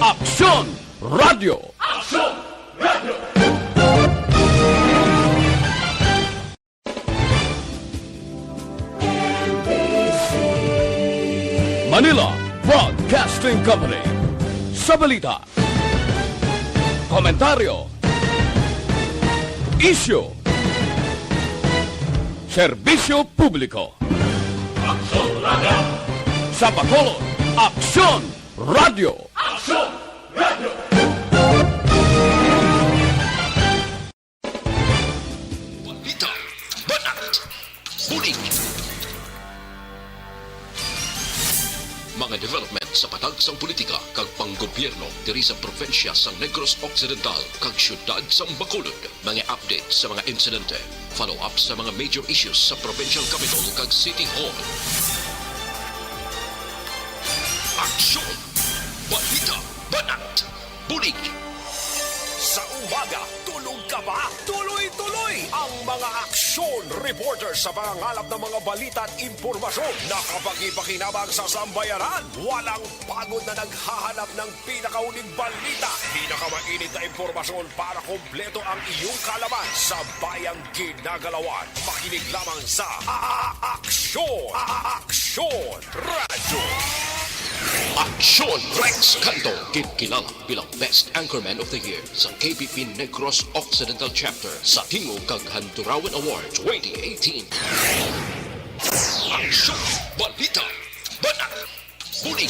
Aksyon Radio. Aksyon Radio. Manila Broadcasting Company. Sa balita, komentaryo, isyu, serbisyo publiko. Aksyon Radio. Sa Bacolod, Aksyon Radio. Aksyon Radio. Balita, Banat, Bulig. Mga development sa patagsang politika kag panggobyerno diri sa probinsya sa Negros Occidental kag syudad sa Bacolod. Mga update sa mga insidente, follow-up sa mga major issues sa provincial capital kag City Hall. Aksyon! Balita! Banat! Bulig! Sa umaga, tulog ka ba? Tuloy-tuloy ang mga aksyon reporter sa mga ngalap ng mga balita at impormasyon na kapag-ipakinabang sa sambayaran. Walang pagod na naghahanap ng pinakauling balita. Pinakamainit na impormasyon para kompleto ang iyong kalaman sa bayang ginagalawan. Makinig lamang sa Aksyon! Aksyon Radio! Aksyon! Rex Cantong, kilala bilang Best Anchorman of the Year sa KPP Negros Occidental Chapter sa Tingog kag Handurawan Award 2018. Aksyon! Balita! Banat! Bulig!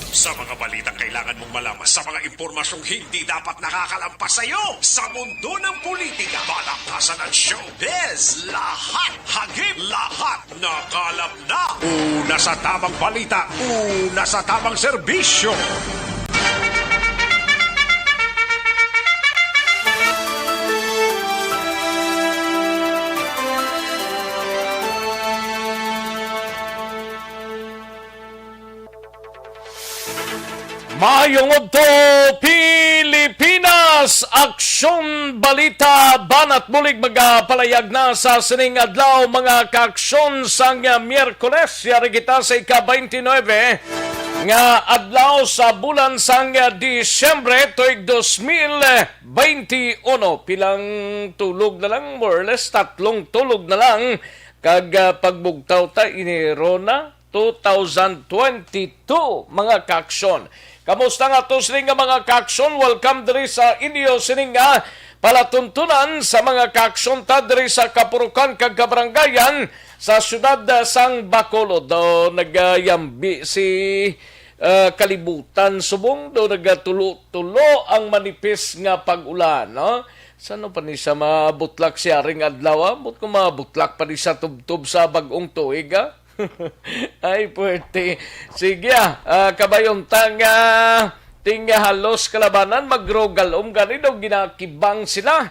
Sa mga balitang kailangan mong malaman, sa mga impormasyong hindi dapat nakakalampas sa iyo, sa mundo ng politika, balakasan ng showbiz, lahat, hagip, lahat, nakalap na. Una sa tamang balita, una sa tamang serbisyo. Mayong Udto, Pilipinas! Aksyon Balita, Banat Bulig magapalayag na sa sining adlaw mga kaaksyon sang Miyerkules. Yari kita sa ika-29 nga adlaw sa bulan sang Disyembre tuig 2021. Pilang tulog na lang, more or less, 3 tulog na lang kag pagbugtaw ta Enero na 2022 mga kaaksyon. Kamusta nga to sining nga mga kaaksyon? Welcome diri sa inyo sining nga palatuntunan sa mga kaaksyon ta diri sa Kapurukan kag Kabrangayan sa syudad sang Bacolod. Do nagayambi si kalibutan subong do nagatulo-tulo ang manipis nga pag-ulan, no? Sano pa ni sa mabutlak siya ring adlaw? But kung mabutlak pa ni sa tubtub sa bagong tuig, ha? Ay, puwerte. Sige, kabayong tinga halos kalabanan, magrogalom, ganito, ginakibang sila.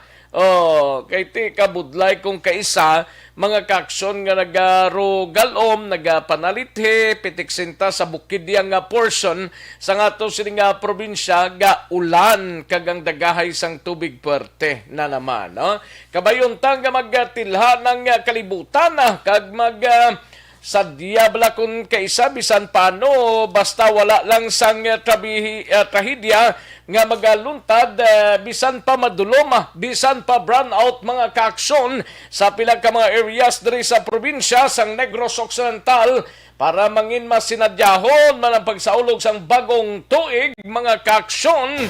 Kay ti kabudlay kung kaisa, mga kaksyon nga nagarogalom, nagapanalithe, pitiksinta sa bukid yang portion sa nga to sining probinsya, ga ulan kagang dagahay sang tubig puwerte na naman. No? Kabayong nga magatilha ng kalibutan, kag sa diabla kung kaisa bisan paano basta wala lang sang trahedya nga magaluntad bisan pa madulom, bisan pa brown out mga kaaksyon sa pila ka mga areas diri sa probinsya sang Negros Occidental para mangin masinadyahon man ang pagsaulog sang bagong tuig mga kaaksyon.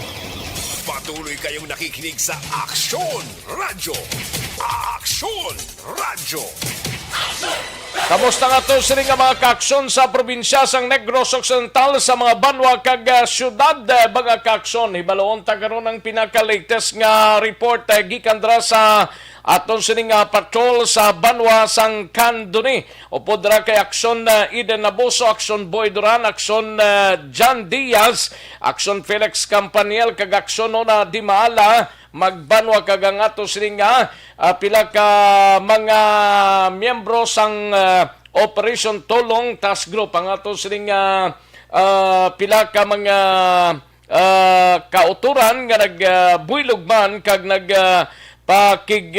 Patuloy kayong nakikinig sa Aksyon Radio. Aksyon Radio. Kamusta nga to sining nga mga kaaksyon sa probinsya sang Negros Occidental sa mga banwa kag syudad mga kaaksyon? Hibaloon ta karon ang pinaka-latest nga report gikan dra sa aton sining patrol sa banwa sang Cantong. Upod ra kay Aksyon Eden Naboso, Aksyon Boy Duran, Aksyon John Diaz, Aksyon Felix Campaniel kag Aksyon Nona Dimaala magbanwa kag ang ato sining pila ka mga miyembro sang Operation Tolong Task Group ang ato sining pila ka mga kauturan nga nagbuylogman kag pakig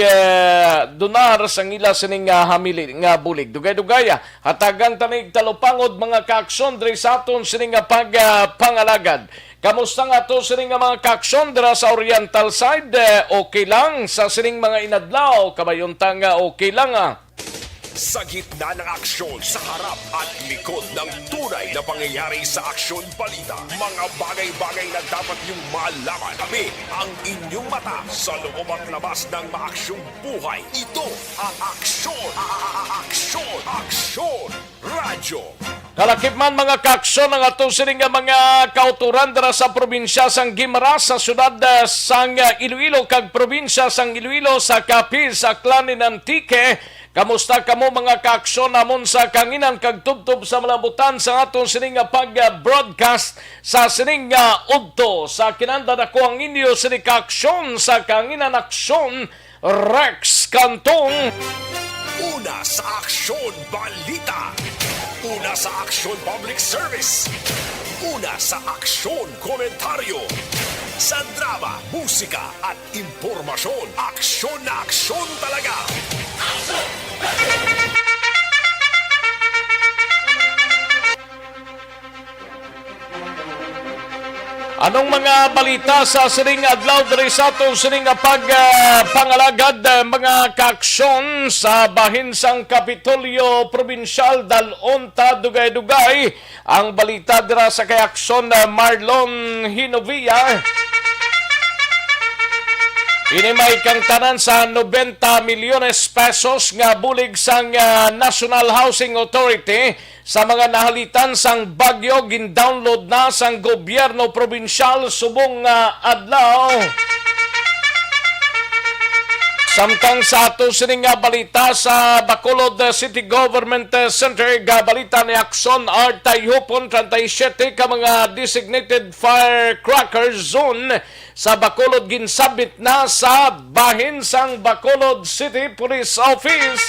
donar sang ila sining hamili nga bulig. Dugay-dugaya hatagan tanig talupangod mga kaaksyon diri sa aton sining pagpangalagad. Kamusta nga to sining nga mga kaaksyon dira sa Oriental side? Okay lang sa sining mga inadlaw, kabayuntang okay lang Sa gitna ng aksyon, sa harap at likod ng tunay na pangyayari sa Aksyon Balita. Mga bagay-bagay na dapat niyong malaman. Kami ang inyong mata sa loob at labas ng maaksyong buhay. Ito ang Aksyon! Aksyon! Radyo! Kalakip man mga kaaksyon ang ato sining nga mga kauturan dira sa probinsya sang Guimaras sa syudad sang Iloilo kag probinsya sang Iloilo sa Capiz sa Klanin Antique. Kamusta kamo mga kaaksyon namon sa kanginan kag tubtob sa malabutan sa aton sining nga pag-broadcast sa sining nga udto sa kinanda nako ang inyo sining kaaksyon sa kanginan aksyon Rex Cantong. Una sa Aksyon Balita. Una sa Aksyon Public Service. Una sa Aksyon Komentaryo. Sa drama, musika at impormasyon. Aksyon na aksyon talaga. Anong mga balita sa sining adlaw diri sa aton sining pangalagad mga kaaksyon sa bahin sang Kapitolyo Probinsyal dalon dugay-dugay ang balita dira sa kaaksyon Marlon Hinovia. Ini may kang tanan sa 90 milyones pesos nga bulig sang National Housing Authority sa mga nahalitan sang bagyo gin-download na sang gobyerno probinsyal subong adlaw. Samtang sa ato sining balita sa Bacolod City Government Center, balita ni Aksyon Artayhupon 37 ka mga designated firecracker zone sa Bacolod ginsabit na sa bahin sang Bacolod City Police Office.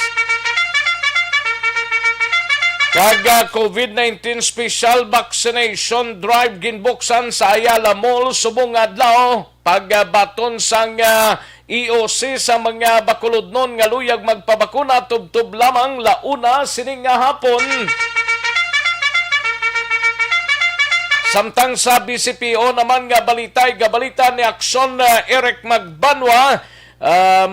Kag COVID-19 special vaccination drive ginbuksan sa Ayala Mall subong adlaw pagbaton sang EOC sa mga Bacolodnon nga luyag magpabakuna tubtob lamang launa sining nga hapon. Samtang sa BCPO naman nga balita ni Aksyon Eric Magbanwa,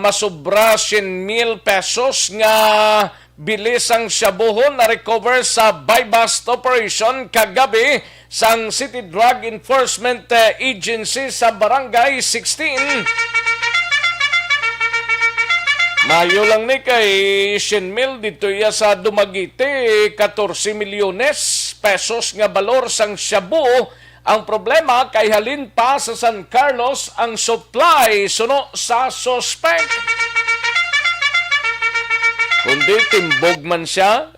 masobra 100,000 pesos nga bilis ang syabuhon na recover sa buy-bust operation kagabi sang City Drug Enforcement Agency sa Barangay 16. Mayo lang ni kay Shenmil dito ya sa Dumaguete 14 milyones pesos nga balor sang shabu. Ang problema kay halin pa sa San Carlos ang supply suno sa suspect. Kundi timbog man siya,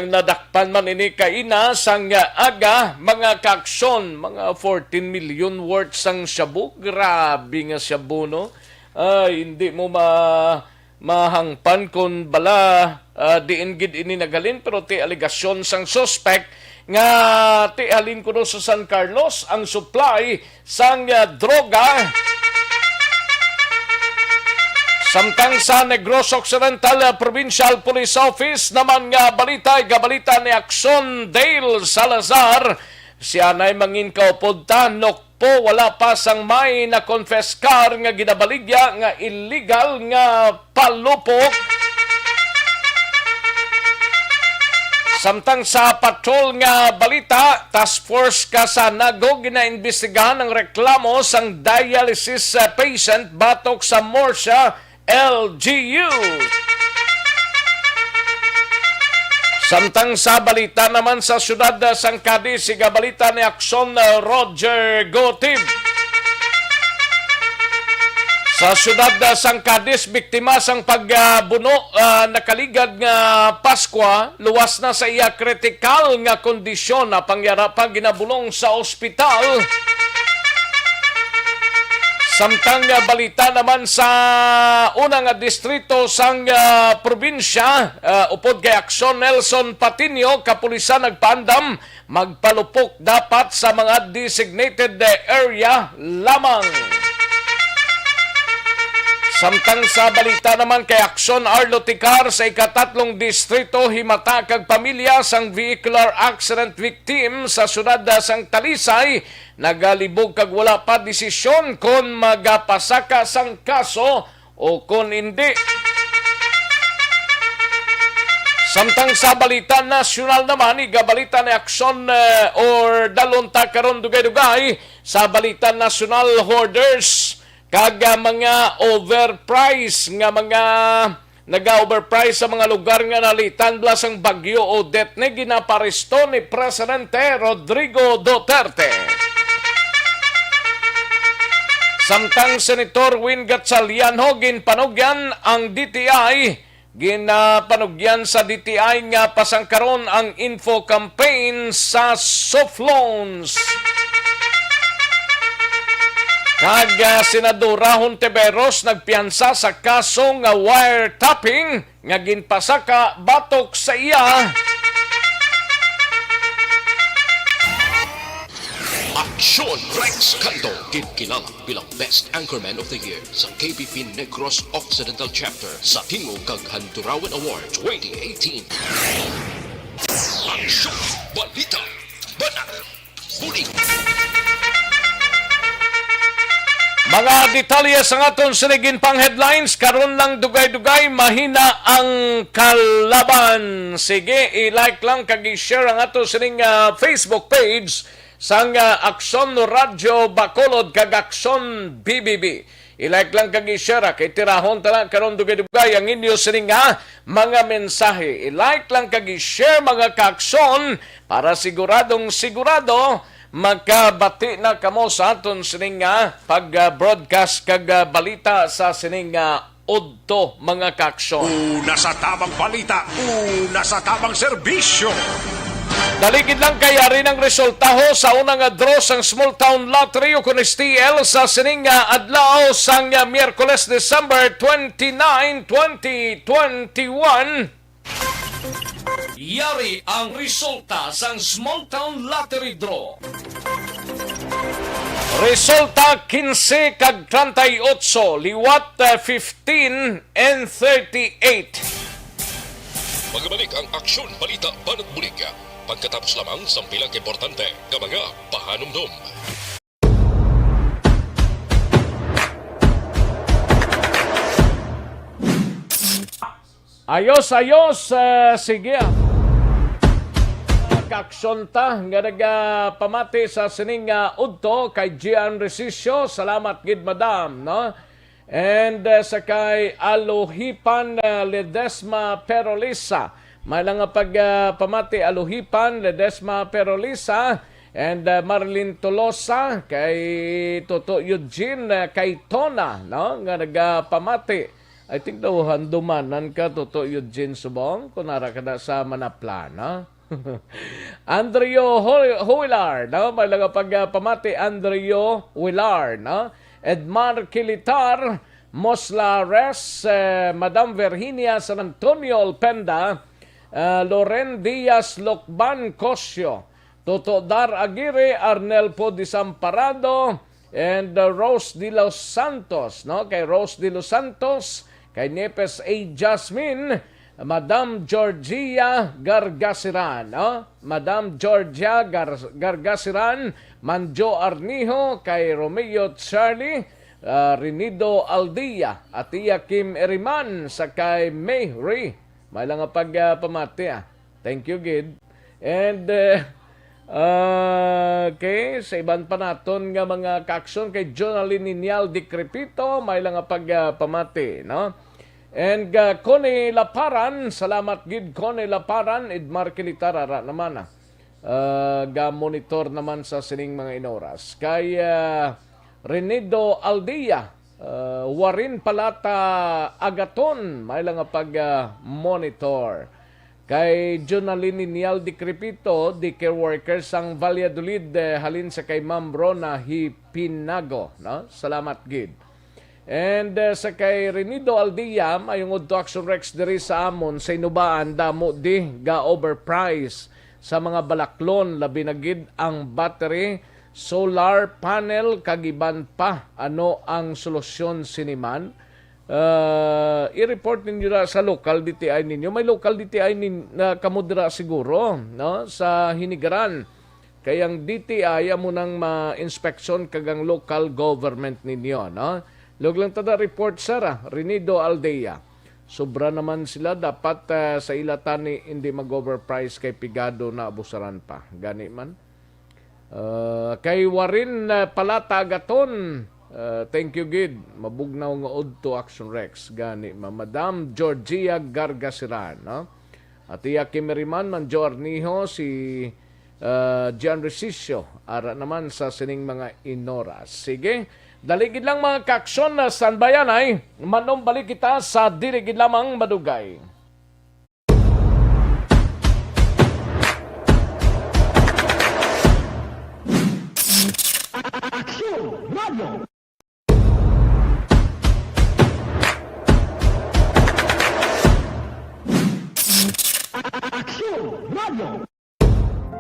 nadakpan man ini kaina sang aga mga kaaksyon, mga 14 million worth sang shabu. Grabe nga shabu, no? Hindi mo mahangpan kung bala diin gid ini nagalin, pero ti aligasyon sang suspect nga ti halin kuno sa San Carlos ang supply sang droga. Samtang sa Negros Occidental Provincial Police Office naman nga balita ni Aksyon Dale Salazar, siya na'y mangin kaupod po wala pa sang may na confess car nga ginabaligya nga illegal nga palupok. Samtang sa patrol nga balita, task force ka sa Nago ginaimbestigahan ang reklamo sang dialysis patient batok sa Morsha LGU. Samtang sa balita naman sa siyudad sang Cadiz, siga balita ni Aksyon Roger Gotib. Sa siyudad sang Cadiz, biktima sang pagbuno nakaligad nga Paskwa, luwas na sa iya kritikal nga kondisyon na pangyarapan ginabulong sa ospital. Samtang balita naman sa unang distrito sang probinsya, upod kay Aksyon Nelson Patinio, kapulisan nagpaandam, magpalupok dapat sa mga designated area lamang. Samtang sa balita naman kay Aksyon Arlo Ticar sa ikatatlong distrito himata kag pamilya sang vehicular accident victim sa syudad sang Talisay nagalibog kag wala pa desisyon kon magapasaka sang kaso o kon hindi. Samtang sa balita nasyonal naman, igabalita ni Aksyon or dalunta karon dugay-dugay sa balita nasyonal hoarders kag mga overprice nga mga naga-overprice sa mga lugar nga nalitan blasang bagyo o detne ginaparesto ni Presidente Rodrigo Duterte. Samtang Senator Win Gatchalianho ginpanugyan ang DTI, ginapanugyan sa DTI nga pasangkaron ang info campaign sa soft loans. Kag Senadora Hontiveros nagpiyansa sa kaso nga wiretapping nga ginpasaka batok sa iya. Aksyon Rex Cantong kinkilang bilang Best Anchorman of the Year sa KBP Negros Occidental Chapter sa Tingog kag Handurawan Award 2018. Aksyon Balita Banat Bulig. Mga detalye sa aton sinigin pang headlines, karon lang dugay-dugay mahina ang kalaban. Sige, i-like lang kag i-share ang aton sining Facebook page sang Aksyon Radio Bacolod kag Aksyon BBB. I-like lang kag i-share kay tirahon tala karon dugay-dugay ang inyo sining mga mensahe. I-like lang kag i-share mga kaaksyon para siguradong sigurado magkabati na kamo sa aton sining pag-broadcast kag balita sa sining udto mga kaaksyon. Una sa tamang balita, una sa tamang serbisyo. Daligid lang kaya rin ang resultaho sa unang draw sang Small Town Lottery o kun STL sa sining adlaw sang Miyerkules December 29, 2021. Yari ang resulta sang Small Town Lottery Draw. Resulta 15 kag 38, liwat 15 and 38. Magbalik ang Aksyon Balita Banat Bulig pagkatapos lamang sa pilang importante nga mga pahanumdum. Ayos, sige. Kaaksyon ta nga nagapamati sa sining udto kay Gian Resisio. Salamat gid madam, no? And sa kay Alohipan Ledesma Perolisa. May lang pagpamati Alohipan Ledesma Perolisa and Marlene Tolosa kay Toto Eugene kay Tona, no? Nga nagapamati. I think daw handumanan ka Toto Eugene Subong kunara ka na sa Manapla, no? Andrio Huilar, no? May lang pagpamati Andrio Huilar, no? Edmar Kilitar, Moslares, Madam Virginia San Antonio Alpenda, Loren Diaz Lokban Cosio, Toto Dar Aguirre, Arnel Po Disamparado, and Rose de los Santos, no? Kay Rose de los Santos, kay Nepes A. Jasmine, Madam Georgia Gargasiran, no? Madam Georgia Gargasiran, Manjo Arnijo, kay Romeo Charlie, Rinido Aldia, at iya Kim Eriman, sa kay Mayri. May lang pagpamati. Thank you, Gid. And okay, sa iban pa naton nga mga kaaksyon kay Jonaline Ninyal Dikrepito, may lang pagpamati, no? And Connie Laparan, salamat gid Connie Laparan, Edmar Kilitarara naman ga-monitor naman sa sining mga inoras. Kay Renido Aldia, Warin Palata Agaton, may lang pag-monitor. Kay Jonaline Nial Dikrepito, di care workers ang Valladolid, halin sa kay Ma'am Rona Hipinago, no? Salamat gid. And sa kay Renido Aldia, mayong udto Action Rex diri sa amon sa inubaan damo di ga overprice sa mga balaklon, labi na gid ang battery, solar panel kagiban pa. Ano ang solusyon siniman? i-report ninyo na sa local DTI ninyo. May local DTI na kamudra siguro, no? Sa Hinigaran. Kayang DTI amo nang ma-inspection kagang local government ninyo, no? Log lang tada report sara, Renido Aldea. Sobra naman sila dapat sa ilatan ni hindi mag-overprice kay pigado na abusaran pa. Gani man. Kay Warin Palatagaton. Thank you gid. Mabugnaw nga udto Action Rex. Gani ma Madam Georgia Gargasiran, no? At iya Kimeriman Manjo Arniho si Gian Resicio, ara naman sa sining mga inoras. Sige, daligid lang mga kaaksyon na standbayan ay manom balik kita sa dirigid lamang madugay.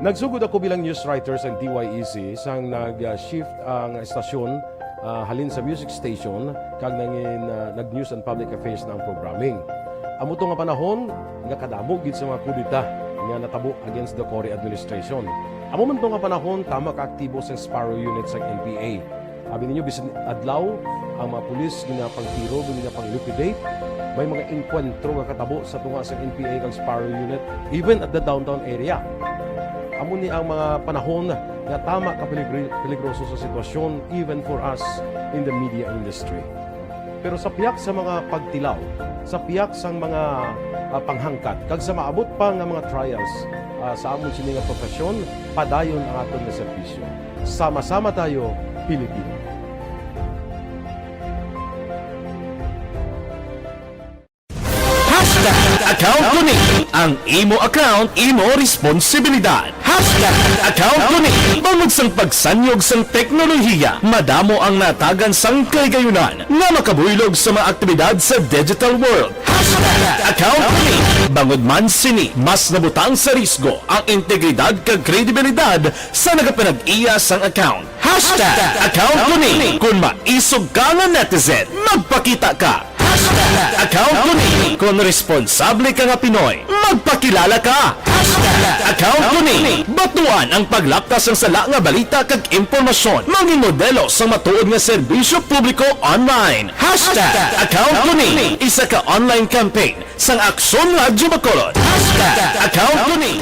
Nagsugod ako bilang news writer sa DYEC sang nag-shift ang estasyon halin sa music station kag nag-news and public affairs na ang programming. Amo to nga panahon nga kadamo gid sa mga kudita nga natabo against the Cory administration. Amo man to nga panahon tama ka aktibo sa Sparrow unit sa NPA. Abi ninyo bisan adlaw ang mga pulis ginapangtiro, ginapang-liquidate. May mga enkwentro nga katabo sa tunga sa NPA kag Sparrow unit even at the downtown area. Amo ni ang mga panahon nga tama ka peligroso sa sitwasyon even for us in the media industry. Pero sa piyak sa mga pagtilaw, sa piyak sa mga panghangkat, kag sa maabot pa nga mga trials sa amon sini nga profesyon, padayon ang aton nga serbisyo. Sama-sama tayo, Pilipino. Account ko ni ang imo account, imo responsibilidad. Account ko ni bangod sang pagsanyog sang teknolohiya, madamo ang natagan sang kaygayunan nga makabuylog sa mga aktibidad sa digital world. Account ko ni bangod man sini mas nabutang sa risgo ang integridad kag kredibilidad sa nagapanag-iya sang account. Account ko ni kung maisog ka nga netizen, magpakita ka. Account ko ni kung responsable ka nga Pinoy, magpakilala ka. Account ko ni batuan ang paglaptas ng sala nga balita kag impormasyon, maging modelo sa matuod nga serbisyo publiko online. Account ko ni isa ka online campaign sang Aksyon Radyo Bacolod. Account ko ni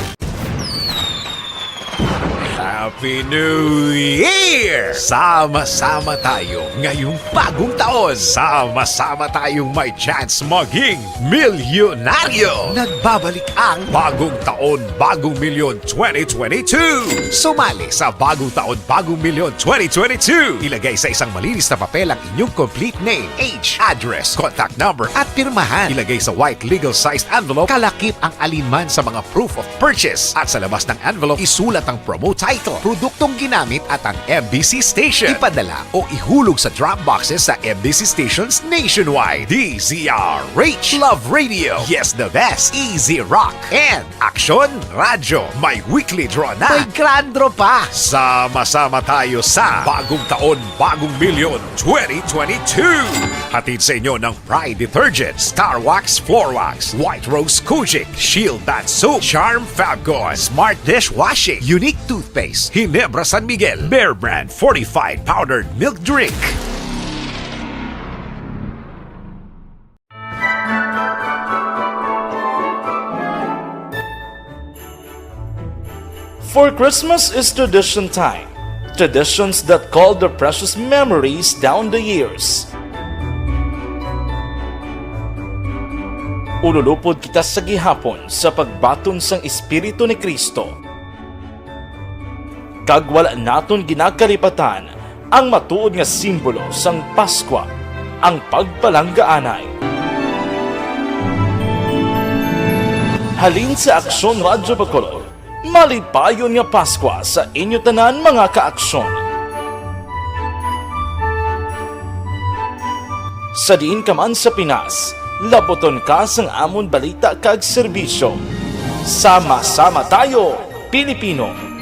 Happy New Year! Sama-sama tayo ngayong bagong taon. Sama-sama tayong may chance maging milyonaryo. Nagbabalik ang Bagong Taon, Bagong Milyon 2022. Sumali sa Bagong Taon, Bagong Milyon 2022. Ilagay sa isang malinis na papel ang inyong complete name, age, address, contact number at pirmahan. Ilagay sa white legal-sized envelope, kalakip ang alinman sa mga proof of purchase. At sa labas ng envelope, isulat ang promo title, produktong ginamit at ang MBC station. Ipadala o ihulog sa drop boxes sa MBC stations nationwide. DZRH, Love Radio, Yes the Best, Easy Rock, and Aksyon Radyo. May weekly draw na. May grand draw pa. Sama-sama tayo sa Bagong Taon, Bagong Milyon 2022. Hatid sa inyo ng Pride Detergent, Star Wax Floor Wax, White Rose Kojic, Shield Bath Soap, Charm Fabgon, Smart Dishwashing, Unique Toothpaste, Ginebra San Miguel, Bear Brand Fortified Powdered Milk Drink. For Christmas is tradition time. Traditions that call the precious memories down the years. Ululupod kita sa gihapon sa pagbaton sang Espiritu ni Kristo. Kag wala naton ginakalipatan ang matuod nga simbolo sang Paskwa, ang pagpalanggaanay. Halin sa Aksyon Radyo Bacolod, malipayon nga Paskwa sa inyo tanan mga kaaksyon. Sa diin ka man sa Pinas, laboton ka sang amon balita kag serbisyo. Sama-sama tayo, Pilipino!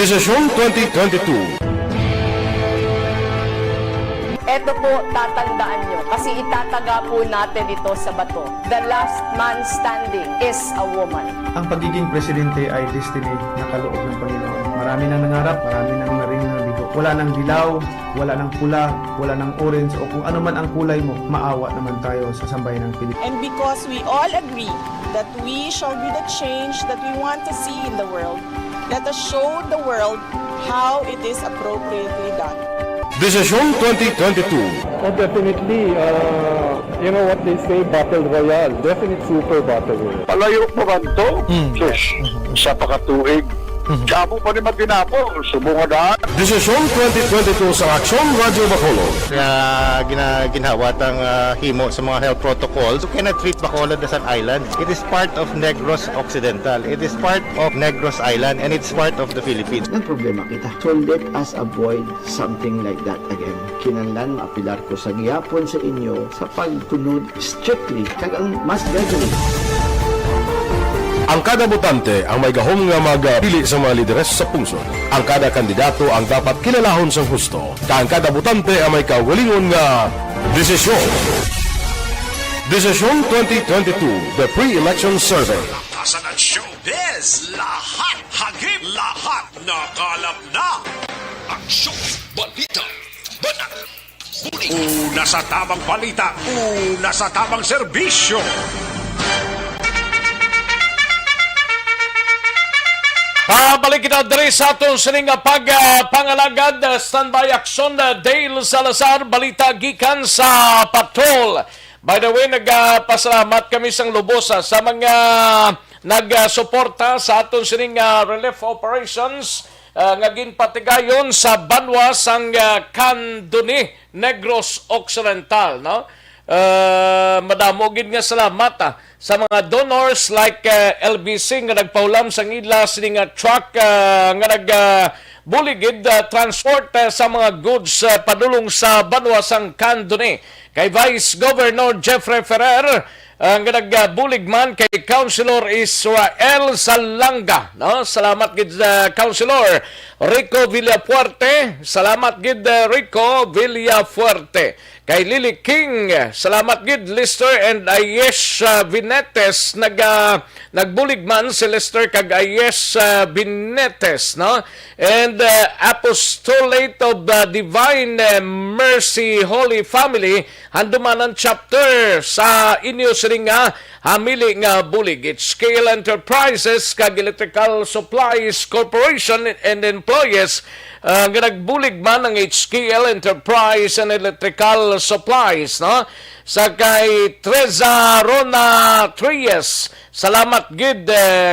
Desisyon 2022. Ito po, tatandaan nyo, kasi itataga po natin ito sa bato. The last man standing is a woman. Ang pagiging presidente ay destiny na kaloob ng Panginoon. Marami nang nangarap, marami nang narinig ng bigo. Wala nang dilaw, wala nang pula, wala nang orange, o kung ano man ang kulay mo, maawa naman tayo sa sambayan ng Pilipinas. And because we all agree that we shall be the change that we want to see in the world, let us show the world how it is appropriately done. Desisyon 2022. Definitely, you know what they say, battle royale. Definite super battle royale. Palayo mo man to, sus, sa pakatuig. Gabo pa ni Magdinapo, subungan. Desisyon 2022 sa Aksyon Radio Bacolod. Kaya ginawat ang himo sa mga health protocols. You cannot treat Bacolod as an island. It is part of Negros Occidental. It is part of Negros Island and it's part of the Philippines. Ang problema kita. So let us avoid something like that again. Kinanglan maapilar ko sa gihapon sa inyo sa pagtunod strictly kag ang mas gagawin. Ang kada botante ang may gahom nga magpili sa mga lideres sa pungsod. Ang kada kandidato ang dapat kilalahon sa husto. Ang kada botante ang may kaugalingon nga desisyon. Desisyon 2022, the pre-election survey. Lakasan at showbiz, lahat hagip, lahat nakalap na. Aksyon, balita, banat, bulig. Una sa tamang balita, una sa tamang serbisyo. Balik kita diri sa atong sining pangalagad. Standby aksyon Dale Salazar, balita gikan sa patrol. By the way, nagpasalamat kami sang lubos sa mga nagsuporta sa atong sining relief operations nga ginpatigayon sa banwa sang Cantong, Negros Occidental, no? Madamo gid nga salamat sa mga donors like LBC nga nagpaulam sa ila sining truck nga nagbuligid transport sa mga goods padulong sa banwa sang Cantong. Kay Vice Governor Jeffrey Ferrer nga nagbulig man kay Councilor Israel Salanga, no? Salamat gid Councilor Rico Villafuerte, salamat gid Rico Villafuerte. Kay Lily King, salamat gid Lister and Ayes Vinetes, nagbulig man si Lister kag Ayes Vinetes, no? And Apostolate of Divine Mercy Holy Family, handuman ang chapter sa inyo sining hamili nga bulig. It's Scale Enterprises kag Electrical Supplies Corporation and Employees nga nagbulig man ang HKL Enterprise and Electrical Supplies, no? Sa kay Treza Rona Trias, salamat gid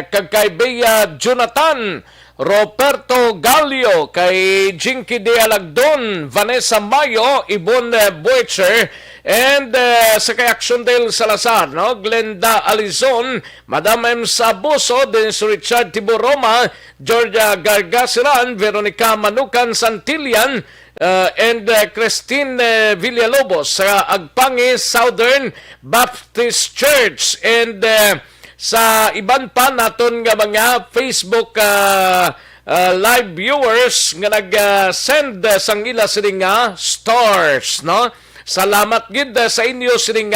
kag kay Bea Jonathan, Roberto Gallio, kay Jinky De Alagdon, Vanessa Mayo, Ibon Boecher, and sa kay Aksyon Salazar, no? Glenda Alizon, Madam M. Sabuso, Dennis Richard Tiboroma, Georgia Gargasiran, Veronica Manukan Santillan, and Christine Villalobos sa Agpangi Southern Baptist Church, and sa iban pa naton nga mga Facebook live viewers nga nag-send sang ila sining stars, no? Salamat gid sa inyo sining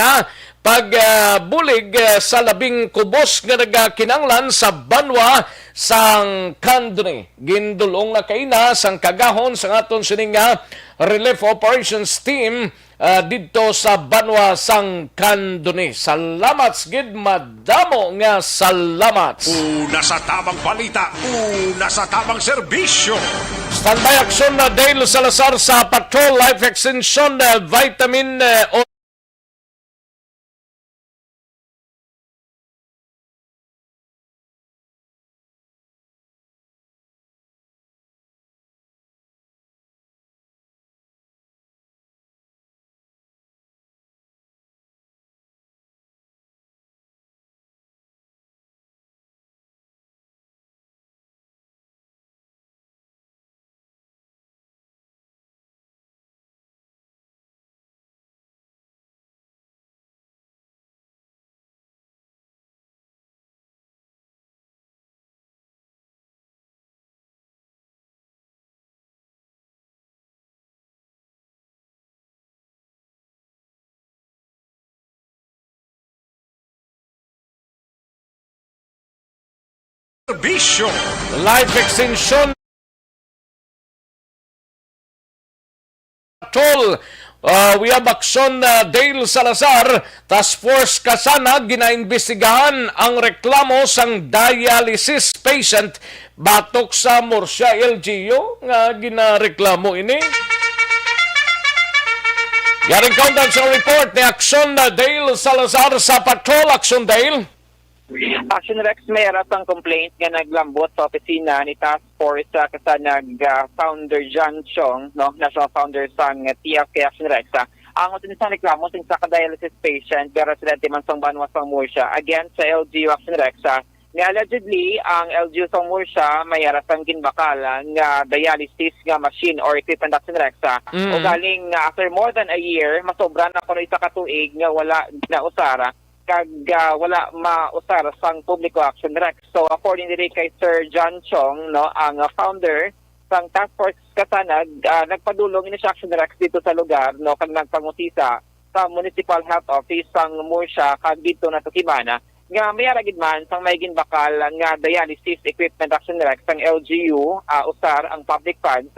pagbulig sa labing kubos nga nagkinanglan sa banwa sang Cantong. Gindulong na kaina sang kagahon sang aton sining relief operations team dito sa banwa sang Cantong. Salamat gid, madamo nga salamat. Una sa tamang balita, una sa tamang serbisyo. Standby aksyon na Dale Salazar sa Patrol Life Extension Vitamin Serbisyo. Life extension Patrol. We have Aksyon Dale Salazar, Task Force Kasanag, ginaimbestigahan ang reklamo sang dialysis patient batok sa Murcia LGU nga ginareklamo ini. Yaring countdown sa report ni Aksyon Dale Salazar sa Patrol. Aksyon Dale. Action Rex, may arasang complaint nga naglambot sa opisina ni Task Force Kasanag founder John Chong, no, national founder sang TFK Action Rex. Ang utinisang reklamo sa dialysis patient pero residente man sang Banwa sang Murcia against sa LGU Action Rex. Nga allegedly ang LGU sang Murcia may arasang ginbakal nga dialysis nga machine or equipment Action Rex. O galing after more than a year, masobra na kuno isa ka tuig nga wala na usara kag wala mausar sang publiko Action Rex. So according diri kay Sir John Chong, no, ang founder sang Task Force Kasanag, nagpadulong ini sa Action Rex dito sa lugar, no, kag nagpangutisa sa Municipal Health Office sang Murcia kag dito na Tukibana nga may aragid man sang may ginbakal nga dialysis equipment Action Rex sang LGU usar ang public funds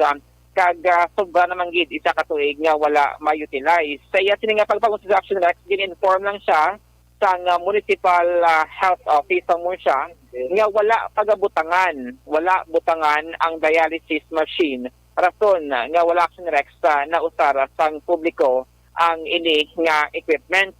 kag sobra naman gid isa ka tuig nga wala ma-utilize. Sa iya sini nga pagpangutisa sa Action Rex, gin-inform lang siya sang Municipal Health Office sa Murcia nga wala butangan ang dialysis machine. Rason nga wala Action Rex na usara sang publiko ang ini nga equipment.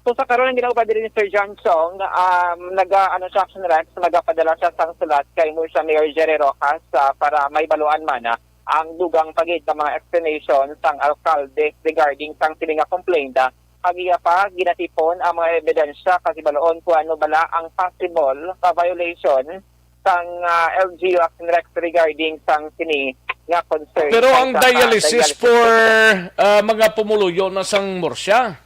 So sa karon ang ginagawa din ni Sir John Chong, sa Action Rex, nagapadala siya sang sulat kay Murcia Mayor Jerry Rojas para may baluan man ang dugang pagit ng mga explanation sang alkalde regarding sang sininga complaint. Pagiya pa, ginatipon ang mga ebidensya kasi baloon kung ano bala ang possible violation sang LGU Action Rex regarding sang sini nga concern. Pero ang dialysis for mga pumuluyo na sang Murcia?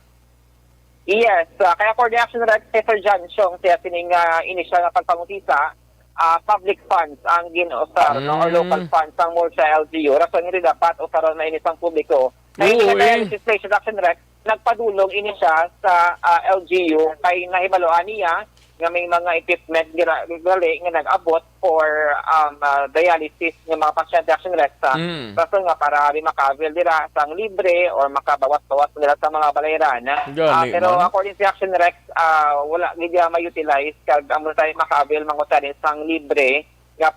Yes, kaya for the Action Rex, Sir John Chong, siya sining initial na pagpangutisa, public funds ang ginausar, no, or local funds ang Murcia LGU. Rason nila dapat usaron na inisang publiko. Kaya yung dialysis station Action Rex, nagpadulong ini siya sa LGU kay nahibaloan niya nga may mga equipment gali nga nag-abot for dialysis ng mga pasyente Action Rex. Kaso nga para makabil dira sang libre or makabawas-bawas nila sa mga balayran. Pero according sa Action Rex, wala gid ma-utilize kag amo tayo makabil mangutan sang libre nga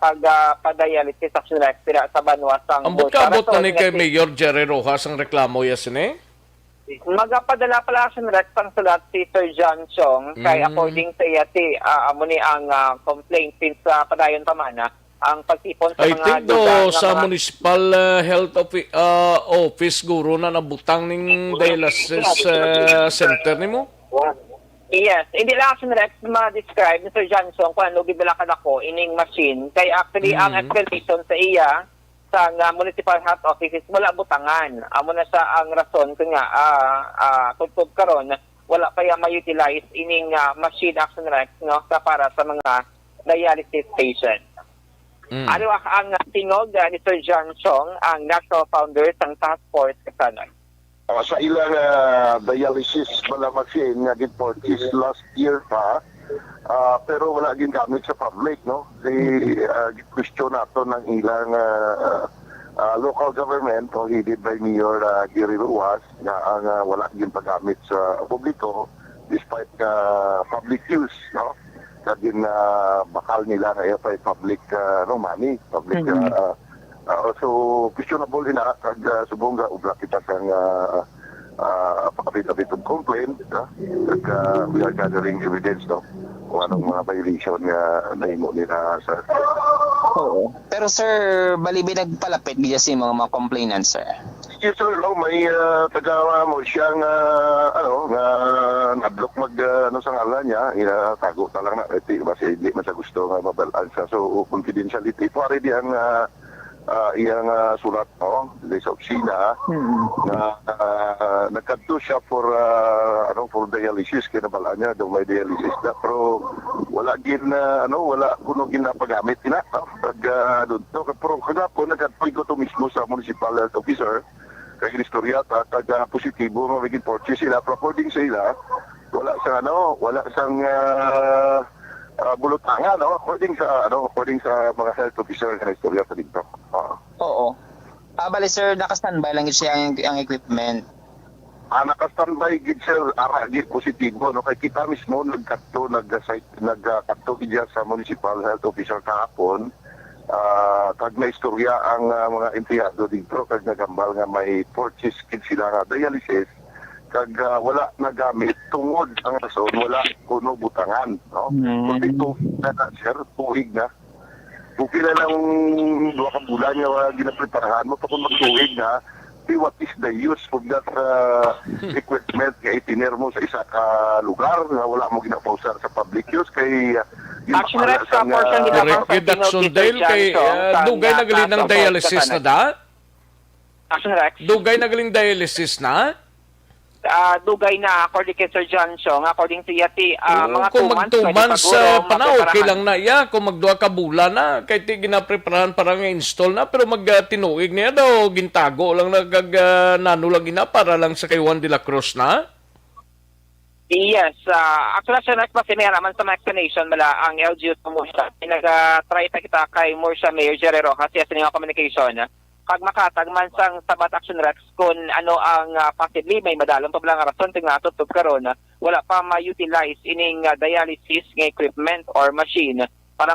pag-dialysis Action Rex dira sa Banwa sang Ang abot na ni kay Mayor Jerry Rojas ang reklamo yasin Magapadala pala Action Rex ang sulat si Sir John Chong kay according sa iyati amo ni ang complaint since padayon pa man ang pagtipon sa mga sa Municipal Health Office guro na nabutang ning dialysis center nimo. Yes, hindi lang Action Rex ma-describe ni Sir John Chong kung ano gibala ka nako ining machine kay actually ang explanation sa iya sa Municipal Health Office wala butangan. Amo na siya ang rason kung nga tutub karon wala pa ya ma-utilize ining machine Action Rex, no, para sa mga dialysis patient. Ano ang tingog ni Sir John Chong, ang national founder ng Task Force Kasanag? Sa ilang dialysis pala machine nga gid-purchase last year pa, pero wala gingamit sa public, no? Question nato ng ilang local government o headed by Mayor Jerry Rojas na ang wala ginpagamit sa publiko despite public use, no? Kagin bakal nila na public money, public so questionable ina kag subong ga ubra kita sang pakabit of complaint kag we are gathering evidence, no, kung anong mga violation nga nahimo nila sa. Oo. Pero sir, balibi nagpalapit gid si mga complainants, sir. Yes sir, no, may taga mo siyang nga na-block mag sa ngalan niya, tago ta lang na kasi hindi man sa gusto nga mabalansa. So confidentiality pare di ang iyang sulat, no, sa opisina na nagkadto siya for dialysis kaya nabala niya daw may dialysis na pero wala kuno ginapagamit na pag doon to pero kagapon nagkadtoy ko to mismo sa municipal health officer kay ginistorya kag positibo magiging purchase sila according sa ila wala sang bulutangan, no? According sa mga health officer na istorya sa dito. Oo. Bali sir, naka-standby lang yun siya ang equipment. Naka-standby gid sir, gid positibo, no? Kay kita mismo nagkatto diya sa municipal health officer kahapon. Kag na istorya ang mga empleyado dito kag nagambal nga may purchase kid sila nga dialysis kag wala nagamit tungod ang rason wala kuno butangan, no? Kundi tuig na sir, tuig na. Bukila lang 2 ka bulan nga wala ginapreparahan mo pa kung magtuig na. What is the use of that equipment nga itiner mo sa isa ka lugar na wala mo ginapausar sa public use kay Action Rex sa portion nila Action Dale kay dugay na galing ng dialysis na da? Action Rex? Dugay na galing dialysis na? Dugay na according kay Sir John Chong, according to Yati, mga 2 months. Kung mag 2 months panaw, okay lang na iya. Kung mag 2 ka bulan na, kay ti ginapreparahan para nga install na, pero mag tinuig niya daw, gintago lang nanulag na para lang sa kay Juan de la Cruz na? Yes, actually Sir Rex, kasi may raman sa mga explanation mala ang LGU sa Murcia. Nag-try pa kita kay Murcia Mayor Jerry Rojas, yes, nga communication. Pag makatag man sang sabat Action Rex kung ano ang possibly may madalong pa lang rason ting natutog karon wala pa ma-utilize ining dialysis nga equipment or machine para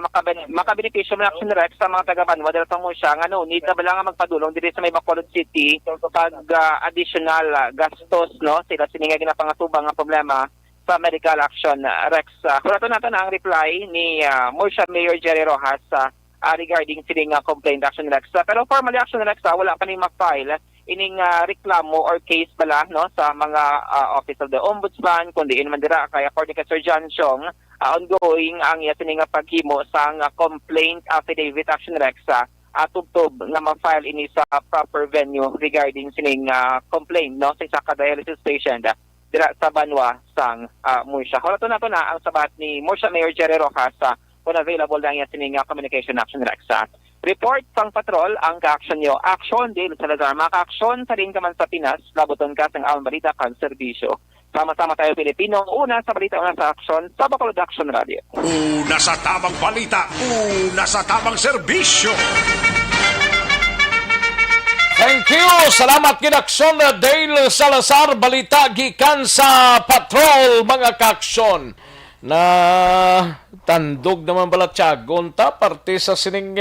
makabenepisyo man Action Rex sa mga taga-Banwa dahil mo siya nga no need na ba lang magpadulong diri sa may Bacolod City pag additional gastos no sila sininga ginapangatubang nga problema sa medical action Rex. Kurato nato na ang reply ni Murcia Mayor Jerry Rojas regarding sining complaint Action Rex. Pero formally Action Rex wala pa ni ma-file ining reklamo or case bala no sa mga Office of the Ombudsman kundi man dira kay according kay Sir John Chong ongoing ang sining paghimo sang complaint affidavit Action Rex tubtob nga ma-file ini sa proper venue regarding sining complaint no sa isa ka dialysis patient dira sa Banwa sang Murcia. Horato nato na ang sabat ni Murcia Mayor Jerry Rojas kung available lang yan sining communication Action Rex. Report sang patrol ang ka-action nyo. Aksyon, Dale Salazar. Maka-aksyon sa rin ka man sa Pinas, labuton ka sang Balita kang serbisyo. Sama-sama tayo Pilipino, una sa balita, una sa aksyon, sa Bacolod Action Radio. Una sa tamang balita, una sa tamang serbisyo. Thank you! Salamat kinaksyon na Dale Salazar, balita gikan sa patrol mga ka-aksyon. Na tandog naman bala tiyagon ta parte sa sining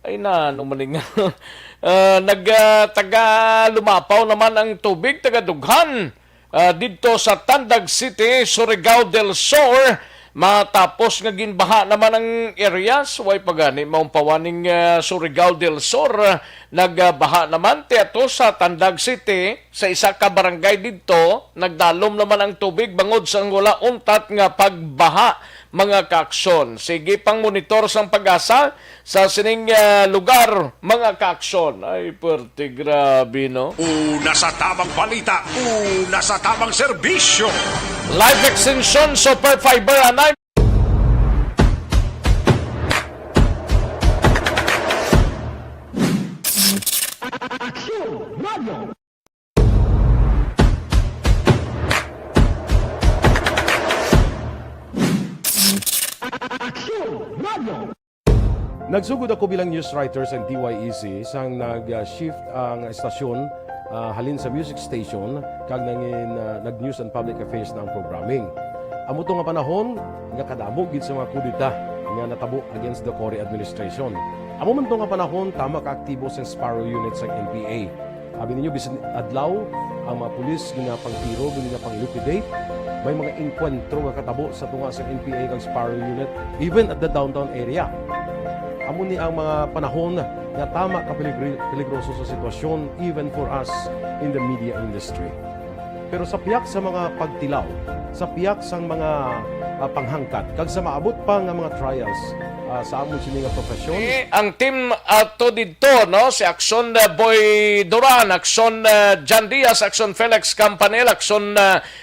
ay na numaning nagtaga lumapaw naman ang tubig taga dughan dito sa Tandag City, Surigao del Sur matapos nga ginbaha naman ang areas way pagani maumpawaning Surigao del Sur nagbaha naman teto sa Tandag City sa isa ka barangay dito nagdalom naman ang tubig bangod sa wala untat nga pagbaha mga kaaksyon. Sige pang monitor sang pag-asa sa sining lugar mga kaaksyon. Ay perte grabe no. Una sa tamang balita, una sa tamang serbisyo. Live extension super fiber anay. Nagsugod ako bilang news writers and DYEC sang nag-shift ang estasyon halin sa music station kag nag-news and public affairs na ang programming. Amo to nga panahon nga kadamo gid sa mga kudita nga natabo against the Cory administration. Amo man to nga panahon tama ka aktibo sa Sparrow unit sa NPA. Abi ninyo bisan adlaw ang mga pulis nga pangtiro nga pang-liquidate. May mga enkwentro nga katabo sa tunga sa NPA kag Sparrow unit even at the downtown area. Amo ni ang mga panahon na tama ka peligroso sa sitwasyon even for us in the media industry. Pero sa piyak sa mga pagtilaw, sa piyak sa mga panghangkat, kag sa maabot pa nga mga trials sa amon sini nga profesyon. Ang team ato dito no si Aksyon Boy Duran, Aksyon Jan Diaz, Aksyon Felix Campanel, Aksyon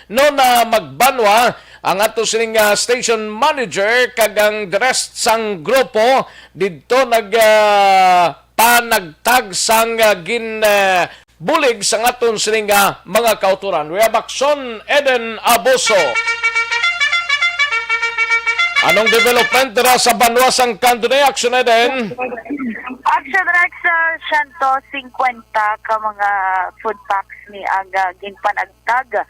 Nona Magbanwa, ang ato sining station manager kag ang the rest sang grupo didto panagtag sang bulig sang aton sining mga kauturan. We have Aksyon Eden Aboso. Anong development dira sa Banwa sang Cantong Aksyon din? Aksyon Rex, 150 ka mga food packs ni aga ginpanagtag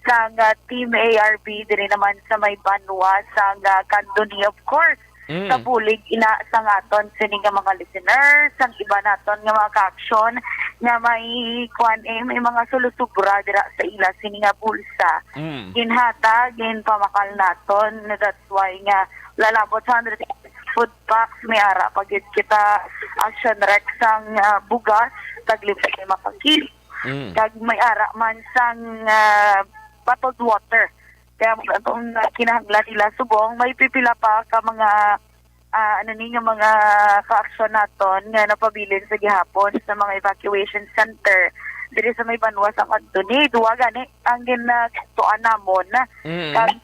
sa Team ARB diri naman sa may Banwa sa Cantong, of course. Sa Bulig ina sa aton sini nga mga listeners, ang iba naton nga mga ka-aksyon nga may may mga sulusubra dira sa ila sini nga bulsa. Ginhatag, ginpamakal naton, that's why nga lalabot 100 food packs may ara pagid kita Aksyon Rex sang bugas taglipay mapakil. Kag may ara man sang bottled water. Kaya itong kinahanglan nila subong, may pipila pa ka mga mga ka-aksyon naton nga napabilin sa gihapon sa mga evacuation center diri sa may Banwa sa Cantong. Duwa gani ang ginatuan namon. Kag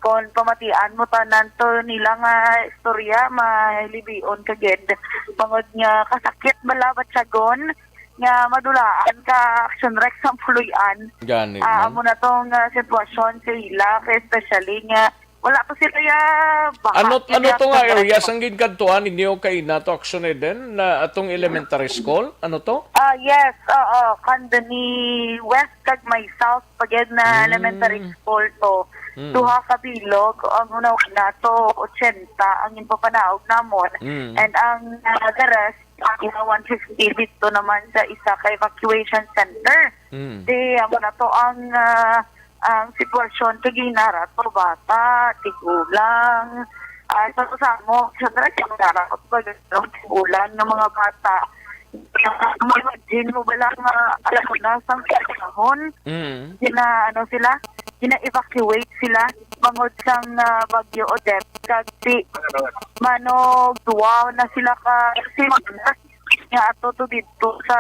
kung pamatian mo tanan to nila nga istorya mahilibion kagid pangod nga kasakit balabat sagon nga madulaan ka Aksyon Rex ang puluyan. Gani. Amo na tong sitwasyon sa ila, especially nga wala pa sila baha. Ano to nga area sang ginkantuan ninyo kay nato Aksyon din na atong elementary school? Ano to? Yes, Cantong West kag may South pagid na elementary school to. Duha ka bilog ang una nato 80 ang impapanaog namon and ang the rest 150 dito naman sa isa ka evacuation center. Di amo na to ang sitwasyon kay ginara to bata, tigulang, sa kasamo sa nara ko pag tigulang ng mga bata. Imagine mo ba lang alam mo na sa panahon gina-evacuate sila bangod sang bagyo o dep kasi manog duwa na sila kasi nga ato to dito sa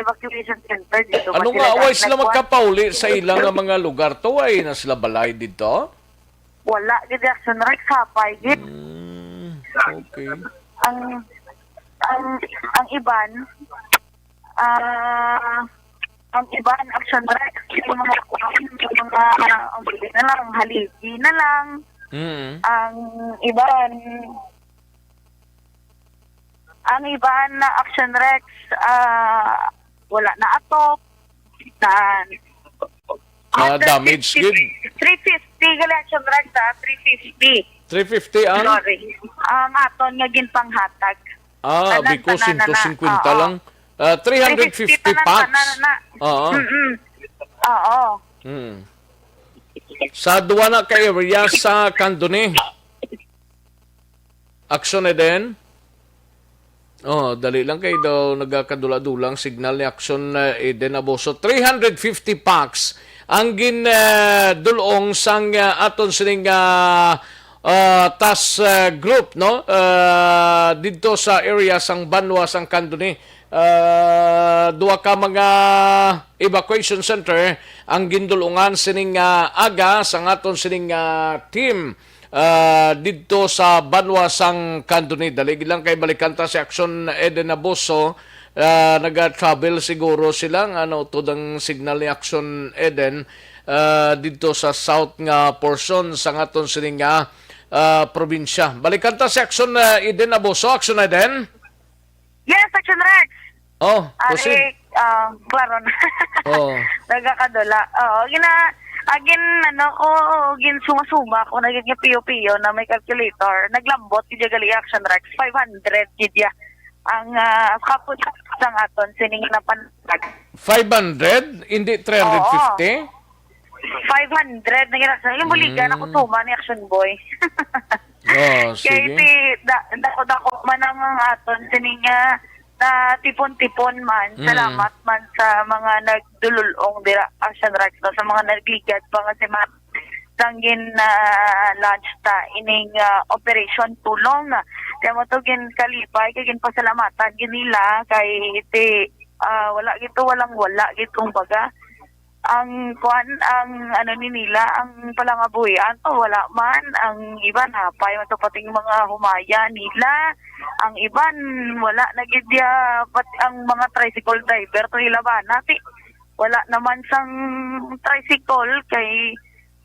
evacuation center dito. Ano nga away sila magkapauli sa ilang mga lugar to ay na sila balay dito? Wala gid Aksyon Rex hapay gid. Okay. Ang iban Aksyon Rex yung mga ang bili na lang haligi na lang. Ang iban na Aksyon Rex wala na atop na damage good. 350 gali Aksyon Rex 350 ang? Sorry. Ang aton nga ginpanghatag. Because 150 lang. 350 packs. Oo. Sa duwa na ka area sa Cantong. Aksyon din. Dali lang kayo daw nagkadula-dulang signal ni Aksyon din aboso. 350 packs ang ginadulong sang aton sining task group no dito sa area sang Banwa sang Cantong. Duwa ka mga evacuation center ang gindulungan sining aga sang aton sining team dito sa Banwa sang Cantong. Dali lang kay balikanta si Aksyon Eden Aboso. Nag-travel siguro silang tudang signal ni Aksyon Eden dito sa south nga portion sang aton sining probinsya. Balikanta si Aksyon Eden Aboso. Aksyon Eden? Yes, Aksyon Rex. Proceed. Klaro na. Nagkakadula. Agin sumasuma ko naging piyo-piyo na may calculator. Naglambot gid gali Aksyon Rex 500 gid ang kaput sang aton sining na panag. 500 hindi 350. 500 na ginasa. Yung buligan ako tuma ni Aksyon Boy. Sige. Kaya dako man ang aton sining na tipon-tipon man. Salamat man sa mga nagdululong dira Aksyon Rex sa mga nagligad pa nga si sanggin na launch ta ining operation tulong na kaya mo to gin kalipay kay gin pasalamatan ginila kay wala gitong baga ang nila ang palangabuyan wala man ang iban hapay man to pating mga humaya nila ang iban wala na gid ang mga tricycle driver to ilaban nati wala naman sang tricycle kay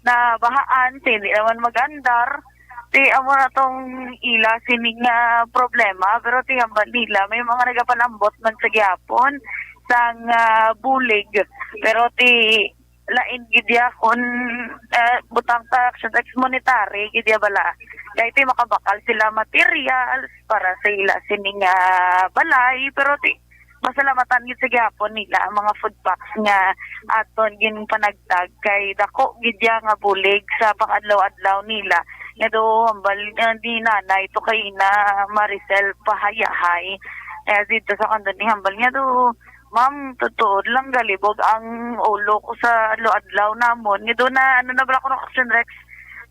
na bahaan hindi naman magandar Ti amo na tong ila sining problema pero ti hambal nila may mga nagapalambot man sa gyapon sang bulig pero ti lain gidya kon butang ta action tax monetary gidya bala kay ti makabakal sila materials para sa ila sining balay pero ti masalamatan gid sa gyapon nila ang mga food packs nga aton gin panagtag kay dako gidya nga bulig sa pangadlaw-adlaw nila nga do hambal di nanay to kay na Maricel pahayahay dito sa kando ni hambal nga do ma'am totoo lang galibog ang ulo ko sa adlaw namon nga do na ano na bala ko ng Aksyon Rex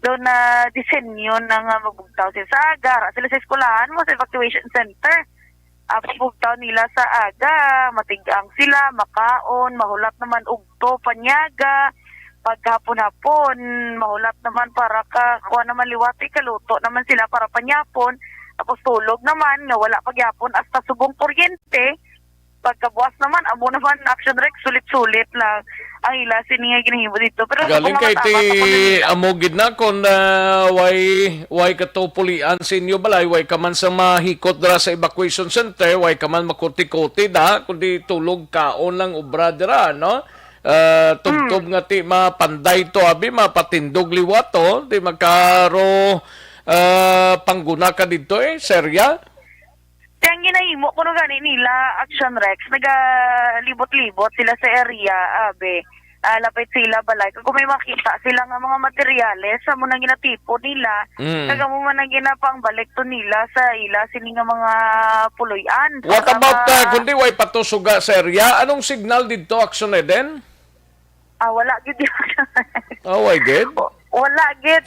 do na disenyo ng magbugtaw sila sa aga sila sa eskwelahan mo sa evacuation center pagpugtaw nila sa aga matigang sila makaon mahulat naman ugto panyaga paghapon-hapon, mahulat naman para kuha naman liwati, kaluto naman sila para panyapon, tapos tulog naman, nga wala pagyapon, hasta subong kuryente, pagkabuas naman, amo naman, Aksyon Rex, sulit-sulit lang, ang ila siningay ginahimo dito. Pero galing kay ti amogid na kung way katupulian sa inyo balay, way ka man sa mahikot dira sa evacuation center, way ka man makurti-kuti da, kundi tulog kaon lang ubra dira, no? Tugtog nga ti mapanday to abi mapatindog liwat to di magkaro pangguna ka dito serya ang ginahimo kuno gani nila Aksyon Rex nagalibot-libot sila sa area abi lapit sila balay kung may makita sila nga mga materyales sa mo nang ginatipo nila kaga mo man nang ginapang-balik to nila sa ila sini nga mga puloy-an what about kundi way patusuga sa area anong signal dito Aksyon Eden wala gid. Why gid? Wala gid.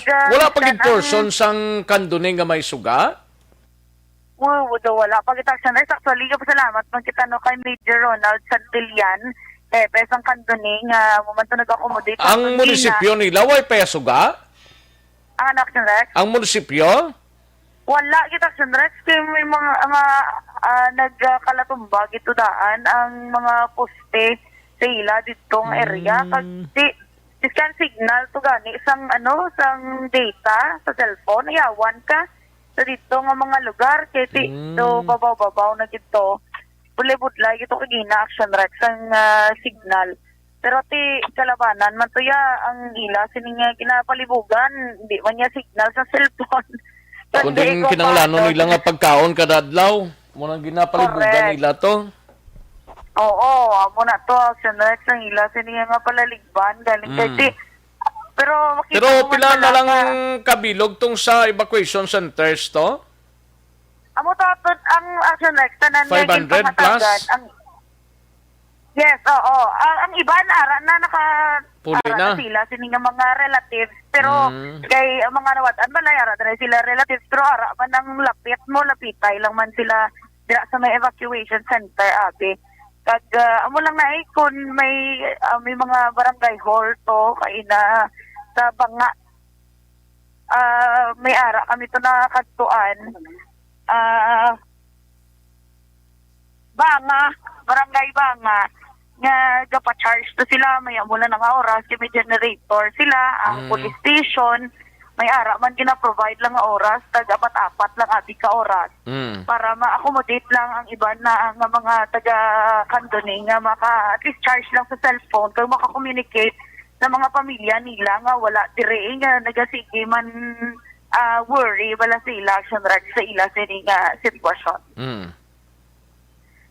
Wala pa gid person sang kanduni nga may suga? Wala pa gid Aksyon Rex. Actually, pasalamat man kita no kay Major Ronald Santillan. Pesang kanduni nga momento nag-accommodate. Ang munisipyo nila way pa suga? Ang Aksyon Rex? Ang munisipyo? Wala gid Aksyon Rex. Kaya may mga nagkalatumba gito daan ang mga poste sa ila ditong area kasi isang signal to gani isang sang data sa cellphone yawan ka sa dito nga mga lugar kay dito babaw-babaw na gito pulay-budlay gito kagina Aksyon Rex ang signal pero ti kalabanan man to ya ang ila sininga kinapalibugan di man niya signal sa cellphone kundi kinanglanon nila nga pagkaon kada adlaw mo nang ginapalibugan nila to. Oo, amo na to, Aksyon Rex, ang ila, sininga nga palaligban, galing kasi, pero pila na lang kabilog tong sa evacuation centers to? Amo to, ang Aksyon Rex, tanan 500 plus? Yes, oo. Ang iba na Puli na sila, sininga mga relatives, pero kay mga nawatan balay, ara na sila relatives, pero ara man ang lapitay lang man sila dira sa may evacuation center, abi. Amo lang na kung may mga barangay hall to kay na sa banga may ara kami to nakakatuan barangay banga nga gapa-charge to sila may amo lang nga oras may generator sila ang police station may ara man gina-provide lang nga oras tag-apat-apat lang abi ka oras para ma-accommodate lang ang iba na ang mga taga-kandoni nga at least charge lang sa cellphone kaya maka-communicate sa mga pamilya nila nga wala dire nga nagasige man worry wala sila Aksyon Rex sa ila sa sitwasyon.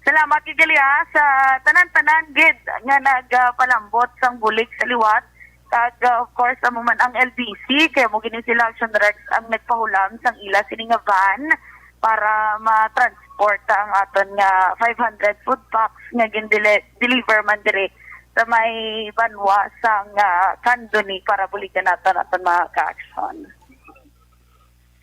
Salamat gid sa tanan-tanan gid nga nagpalambot sang bulig sa liwat. Of course, amo man ang LBC, kaya mo gini sila Aksyon Rex ang nagpahulam sang ila sini nga van para ma-transport ang aton nga 500 food packs nga gin-deliver man dire sa may banwa sang kandoni para buligan naton mga ka-aksyon.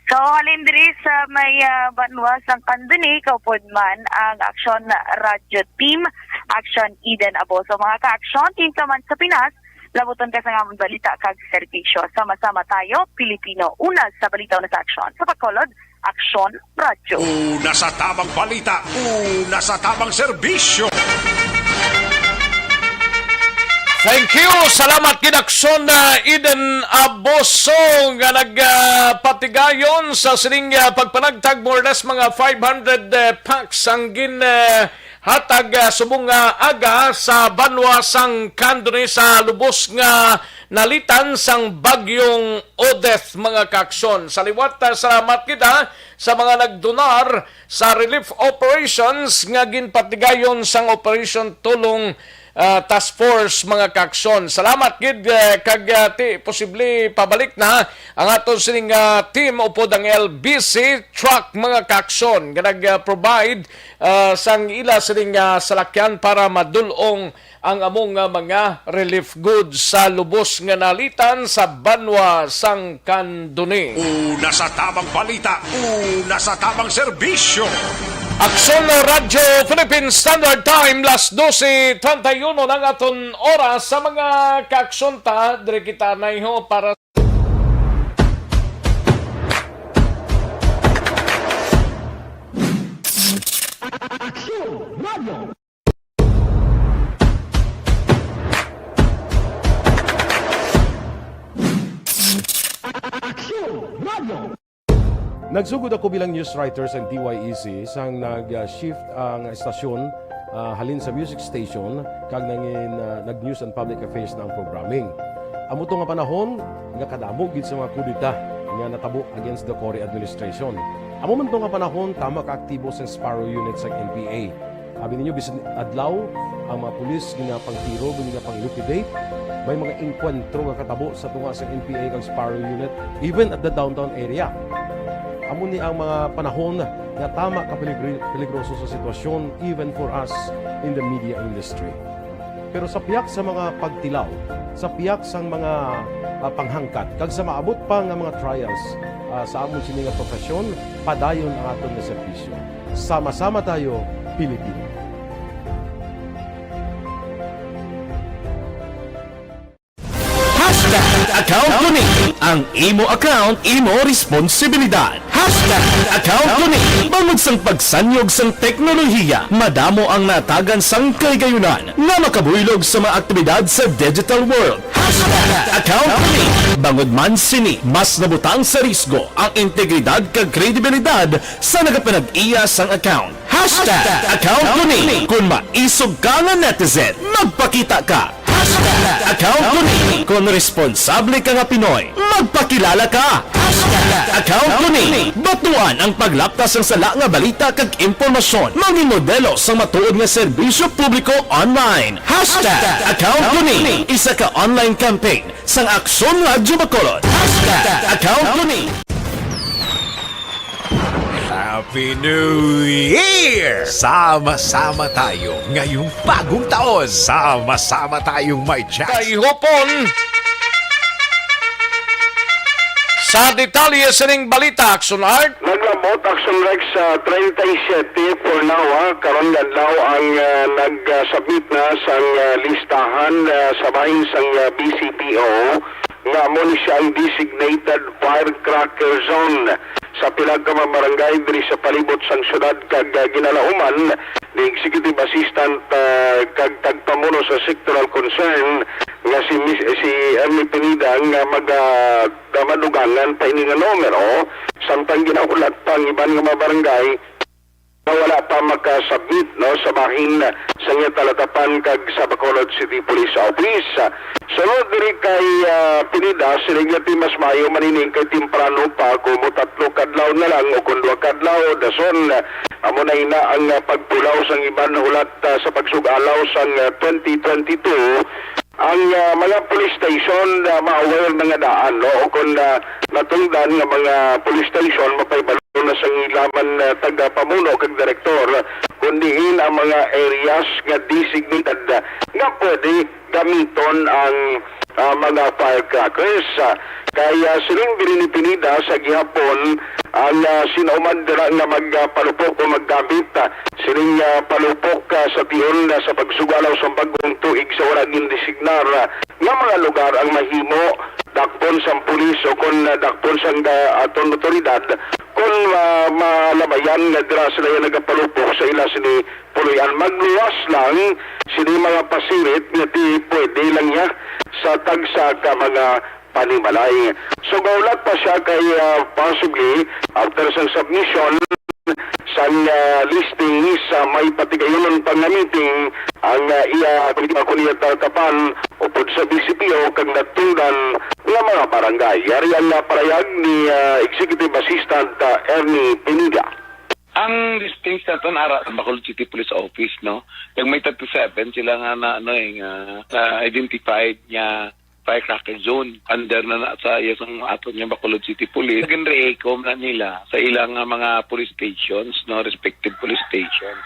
So, halin diri sa may banwa sang kandoni, kaupod man ang Aksyon Radio Team, Aksyon Eden Abo. So, mga ka-aksyon, team ka man sa Pinas, labuton ka sa nga balita kag serbisyo. Sama-sama tayo, Pilipino. Una sa balita na sa Aksyon. Sa pagkolod, Aksyon Radio. Una sa tamang balita, una sa tamang serbisyo. Thank you. Salamat kid Aksyon Eden Aboso nga patigayon sa sining pagpanagtag more or less mga 500 packs ang hatag subong aga sa banwa sang Cantong sa lubos nga nalitan sang bagyong Odette mga kaaksyon. Sa liwat, salamat kita sa mga nagdonar sa relief operations nga ginpatigayon sang Operation Tulong Task Force mga kaaksyon. Salamat gid kag posible pabalik na ang aton sining team upod ang LBC truck mga kaaksyon nga nag-provide sang ila sining salakyan para madulong ang among mga relief goods sa lubos nga nalitan sa banwa sang Cantong. Una sa tamang balita, una sa tamang serbisyo. Aksyon Radio Philippine Standard Time, las 12:31 ng aton oras sa mga kaaksyon ta. Dire kita na iho para Aksyon Radio. Aksyon Radio. Nagsugod ako bilang news writer sa DYEC sang nag-shift ang estasyon halin sa music station kag nag-news and public affairs na ang programming. Amo to nga panahon nga kadamo gid sa mga kudita nga natabo against the Cory administration. Amo man to nga panahon tama ka aktibo sa Sparrow unit sa NPA. Abi ninyo bisan adlaw ang mga pulis nga pangtiro nga pang-liquidate. May mga enkwentro nga katabo sa tunga sa NPA kag Sparrow unit even at the downtown area. Amo ni ang mga panahon nga tama ka peligroso sa sitwasyon even for us in the media industry. Pero sa piyak sa mga pagtilaw, sa piyak sang mga panghangkat, kag sa maabot pa nga mga trials sa amon sini nga profesyon, padayon ang aton nga serbisyo. Sama-sama tayo, Pilipino. Account kuning ang imo account, imo responsibilidad. Account kuning bangod sang pagsanyog sang teknolohiya, madamo ang natagan sang kaygayunan nga makabuylog sa mga aktibidad sa digital world. Account kuning bangod man sini mas nabutang sa risgo ang integridad kag kredibilidad sa nagapanag-iya sang account. Account kuning kung maisog ka nga netizen, magpakita ka. Account kuning kung responsable ka nga Pinoy, magpakilala ka. Account kuning batuan ang paglaptas ng sala nga balita kag impormasyon, maging modelo sa matuod nga serbisyo publiko online. Account kuning isa ka online campaign sang Aksyon Radio Bacolod. Account kuning. Happy New Year! Sama-sama tayo ngayong bagong taon. Sama-sama tayong may chance. Kaihopon sa detalye sining balita, Aksyon Art. Naglabot Aksyon Rex sa 37 for now. Karon adlaw ang nag-submit na sang listahan sa bahin sang BCPO nga mo ni siya ang designated firecracker zone sa pilag ka mga barangay diri sa palibot sang syudad kag ginalauman ni Executive Assistant kag tagpamuno sa sectoral concern nga si Ernie Pinida nga magdamadugangan pa ini nga numero samtang ginaulat pang iban nga mga barangay na wala pa makasubmit sa bahin sa nga talatapan kag sa Bacolod City Police Office. Sunod diri kay Pinida, sinigati mas mayo manining kay timprano pa kung tatlo kadlaw na lang o kung 2 kadlaw dason amo na ina ang pagpulaw sang iban na ulat sa pagsugalaw sang 2022 ang mga police station ma-aware mga daan o kung natungdan nga mga police station mapaybalo na sa ilaman taga-pamuno kag direktor kundiin ang mga areas nga designated nga pwede gamiton ang mga firecrackers. Kaya siling Pinida sa gihapon ang sinauman dira nga magpalupok o maggamit siling palupok sa tiyon sa pagsugalaw sa bagong tuig sa wala gindesignar nga mga lugar ang mahimo dakpon sang pulis o kung dakpon sang aton otoridad kung malabayan nga dira sila yung nagapalupok sa ila sini puluyan. Magluwas lang sini mga pasirit nga di pwede lang niya sa tagsa ka mga panimalay. So gaulat pa siya kay possibly after sa submission sa listing sa may patigayonon pang meeting ang iya politika kuniya tatapan upod sa BCPO kag natungdan nga mga barangay. Yari ang parayag ni Executive Assistant Ernie Pinida. Ang listings na ito nara sa Bacolod City Police Office, no? Yung may 37 sila nga na identified niya firecracker zone under na sa isang ato niya Bacolod City Police. Ginreecom na nila sa ilang mga police stations, no, respective police stations.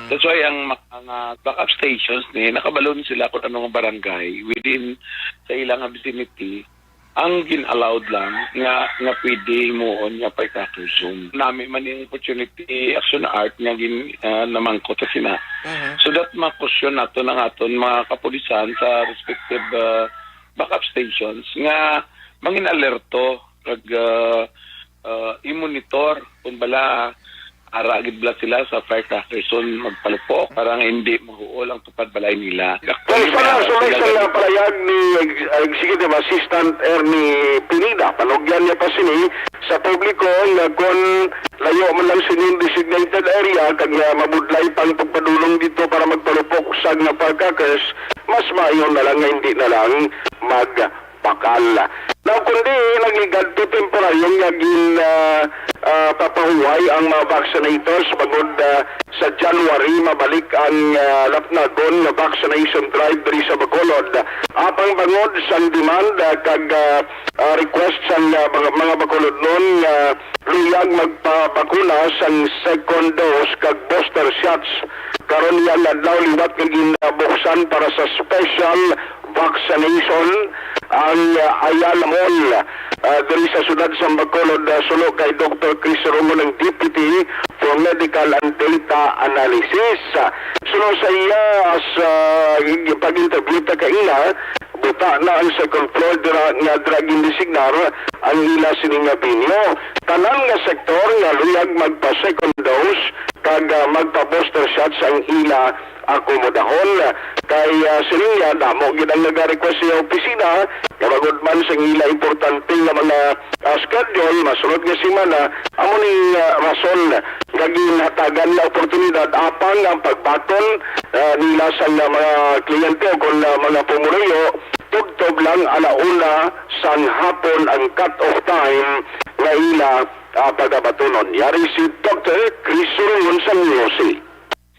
That's why ang mga backup stations ni nakabalon sila kung anong barangay within sa ilang vicinity. Ang gin-allowed lang nga pwede moon nga firecracker zone. Nami man yung opportunity action art nga namangkot sa sina. So that makusyon nato ng aton mga kapulisan sa respective backup stations nga mangin alerto kag i-monitor kung bala aragid bala sila sa firecracker zone magpalupok parang hindi mahuol ang tupad balay nila. May sa palayag ni Executive Assistant Ernie Pinida, panugyan niya pa sini sa publiko nga kung layo man lang sining designated area kag mabudlay pang pagpadulong dito para magpalupok sa nga firecrackers, mas maayo na lang nga hindi na lang magpakal. Now, kundi nagligad to temporaryong naging papahuway ang mga vaccinators bagod sa January mabalik ang lapnagon na vaccination drive diri sa Bacolod. Apang bangod sang demand kag request sang mga Bacolod noon luyag magpabakuna sang second dose kag booster shots. Karon yan adlaw liwat kag ginabuksan para sa special vaccination ang Ayala Mall diri sa sudad sa Bacolod sulo kay Dr. Chris Romo ng Deputy for Medical and Data Analysis. Sulo sa iya as pag-interview ta kaila buta na ang second floor nga drug designar ang ila sining binyo. Tanan nga sektor nga luyag magpa second dose kag magpa booster shots ang ila akomodahon kay sininga damo gid ang nag-request sa opisina kabagod man sa ila importante nga mga schedule masunod nga semana amo ning rason nga ginhatagan na oportunidad apang ang pagbaton nila sa mga kliyente o kung mga pumulayo tugtob lang alauna sang hapon ang cut-off time nga ila pagabatunon. Yari si Dr. Chris Rungon sa Music.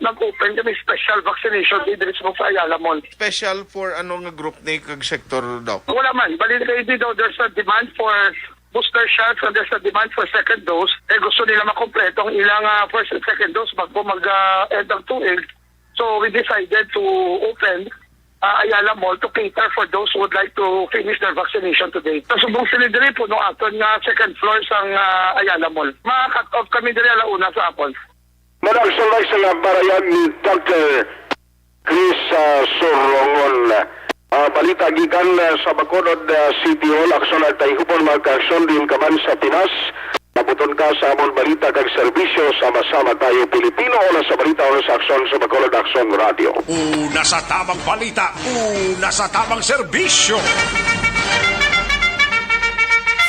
Nag-open kami special vaccination dito sa Ayala Mall. Special for anong group ni kag sektor daw? Wala man. Balita daw there's a demand for booster shots and there's a demand for second dose. Gusto nila makompleto ang ilang first and second dose bago mag-end ng tuig. So we decided to open Ayala Mall to cater for those who would like to finish their vaccination today. So subong sila diri po no aton nga second floor sang Ayala Mall. Ma-cut off kami diri alauna sa apon. Managsalay sa barayag ni Dr. Chris Sorongon. Balita gikan sa Bacolod City Hall, Aksyon at Taihupon magka-aksyon din kaman sa Pinas. Nabuton ka sa amon balita kag serbisyo sama-sama tayo Pilipino o sa balita o sa Aksyon sa Bacolod Aksyon Radio. Una sa tamang balita, una sa tamang serbisyo.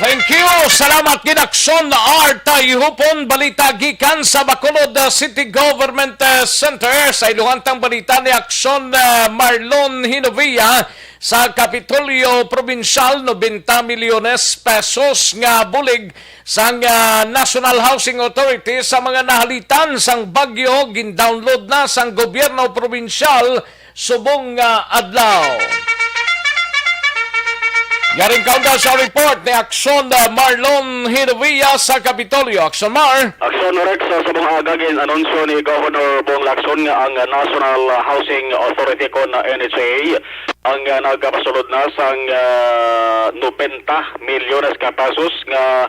Thank you. Salamat Ginaksyon Artay Hupon balita gikan sa Bacolod City Government Center sa iluhantang balita ni Aksyon Marlon Hinovia sa Kapitolyo Provincial 90 milyones pesos nga bulig sang National Housing Authority sa mga nahalitan sang bagyo gin-download na sang gobyerno provincial subong adlaw. Yaring kaunda sa report ni Aksyon Marlon Hinovia sa Kapitolyo. Aksyon Mar. Aksyon Rex sa buong agagin anunsyo ni Governor Bong Lacson nga ang National Housing Authority kon NHA ang nagapasulod na sang 90 milyones ka pesos nga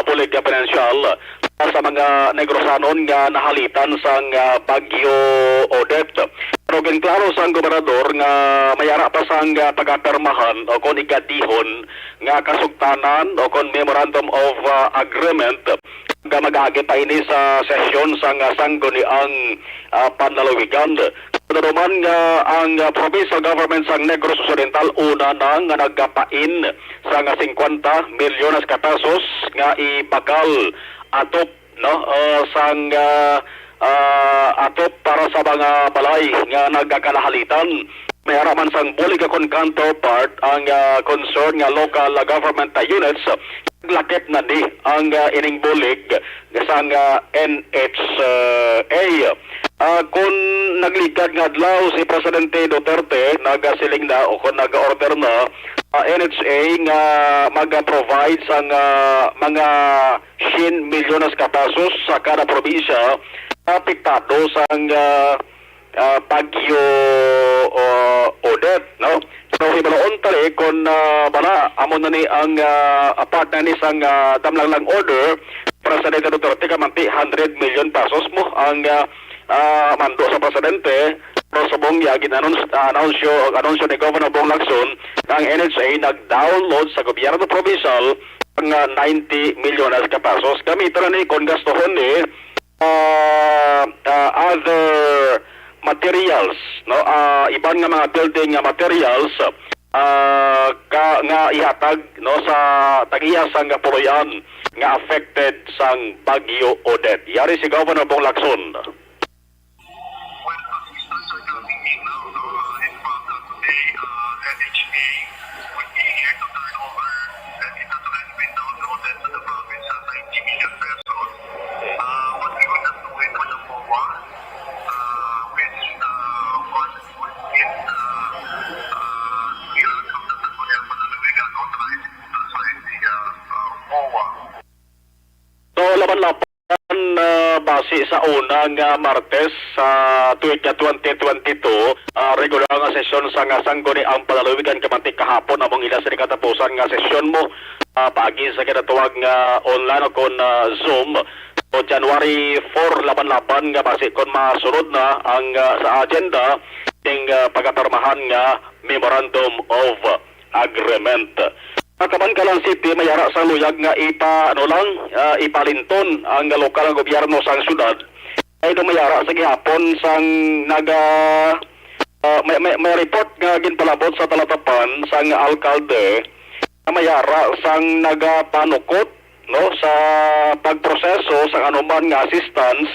bulig nga financial sa mga negrosanon nga nahalitan sang bagyo Odette. Pero ginklaro sang gobernador nga mayara pa sang pagapirmahan o kon igadihon nga kasugtanan o kon memorandum of agreement nga mag-agi pa ini sa sesyon sang sangguniang panlalawigan. naman nga ang provincial government sa Negros Occidental una na nga nagkapain sa nga 50 milyones ka pesos nga ibakal atop no sang atop para sa mga balay nga nagkakalahalitan. May haraman sang Bulig akong counterpart ang concern nga local government units lakip na di ang ining bulig sa NHA. Kung nagligad nga adlaw si Presidente Duterte nagasiling na o kung nag-order na NHA nga mag-provide sa mga 100 milyones ka pesos sa kada probinsya apektado sa Bagyo Odette, no? So hibalaon tali kung bala amon na ni ang part na ni sang damlang order Presidente Duterte kamanti 100 million pesos mo ang mando sa Presidente pero sa buong yagin anunsyo ni Governor Bong Lacson ang NHA nag-download sa gobyerno provincial ang 90 milyones ka pesos gamitan na ni kung gastohon ni other materials, no, iban nga mga building materials nga ihatag no sa tagiya sang puloy-an nga affected sang Bagyo Odette. Yari si Governor Bong Lacson. Laban-laban base sa unang Martes sa tuig 2022 regular nga sesyon sa sangguni ang palaluwigan kamantik kahapon among ila sa katapusan nga sesyon mo pagi sa kinatuwag nga online o kon Zoom o January 4 laban-laban nga base kon masunod na ang sa agenda ting pagatarmahan nga Memorandum of Agreement. Kabankalan City mayara sa luyag nga ipalinton ang lokal nga gobyerno sang syudad. Ay mayara sa gihapon sang may report nga ginpalabot sa talatapan sang alkalde na mayara sang nagapanukot no sa pagproseso sa anuman nga assistance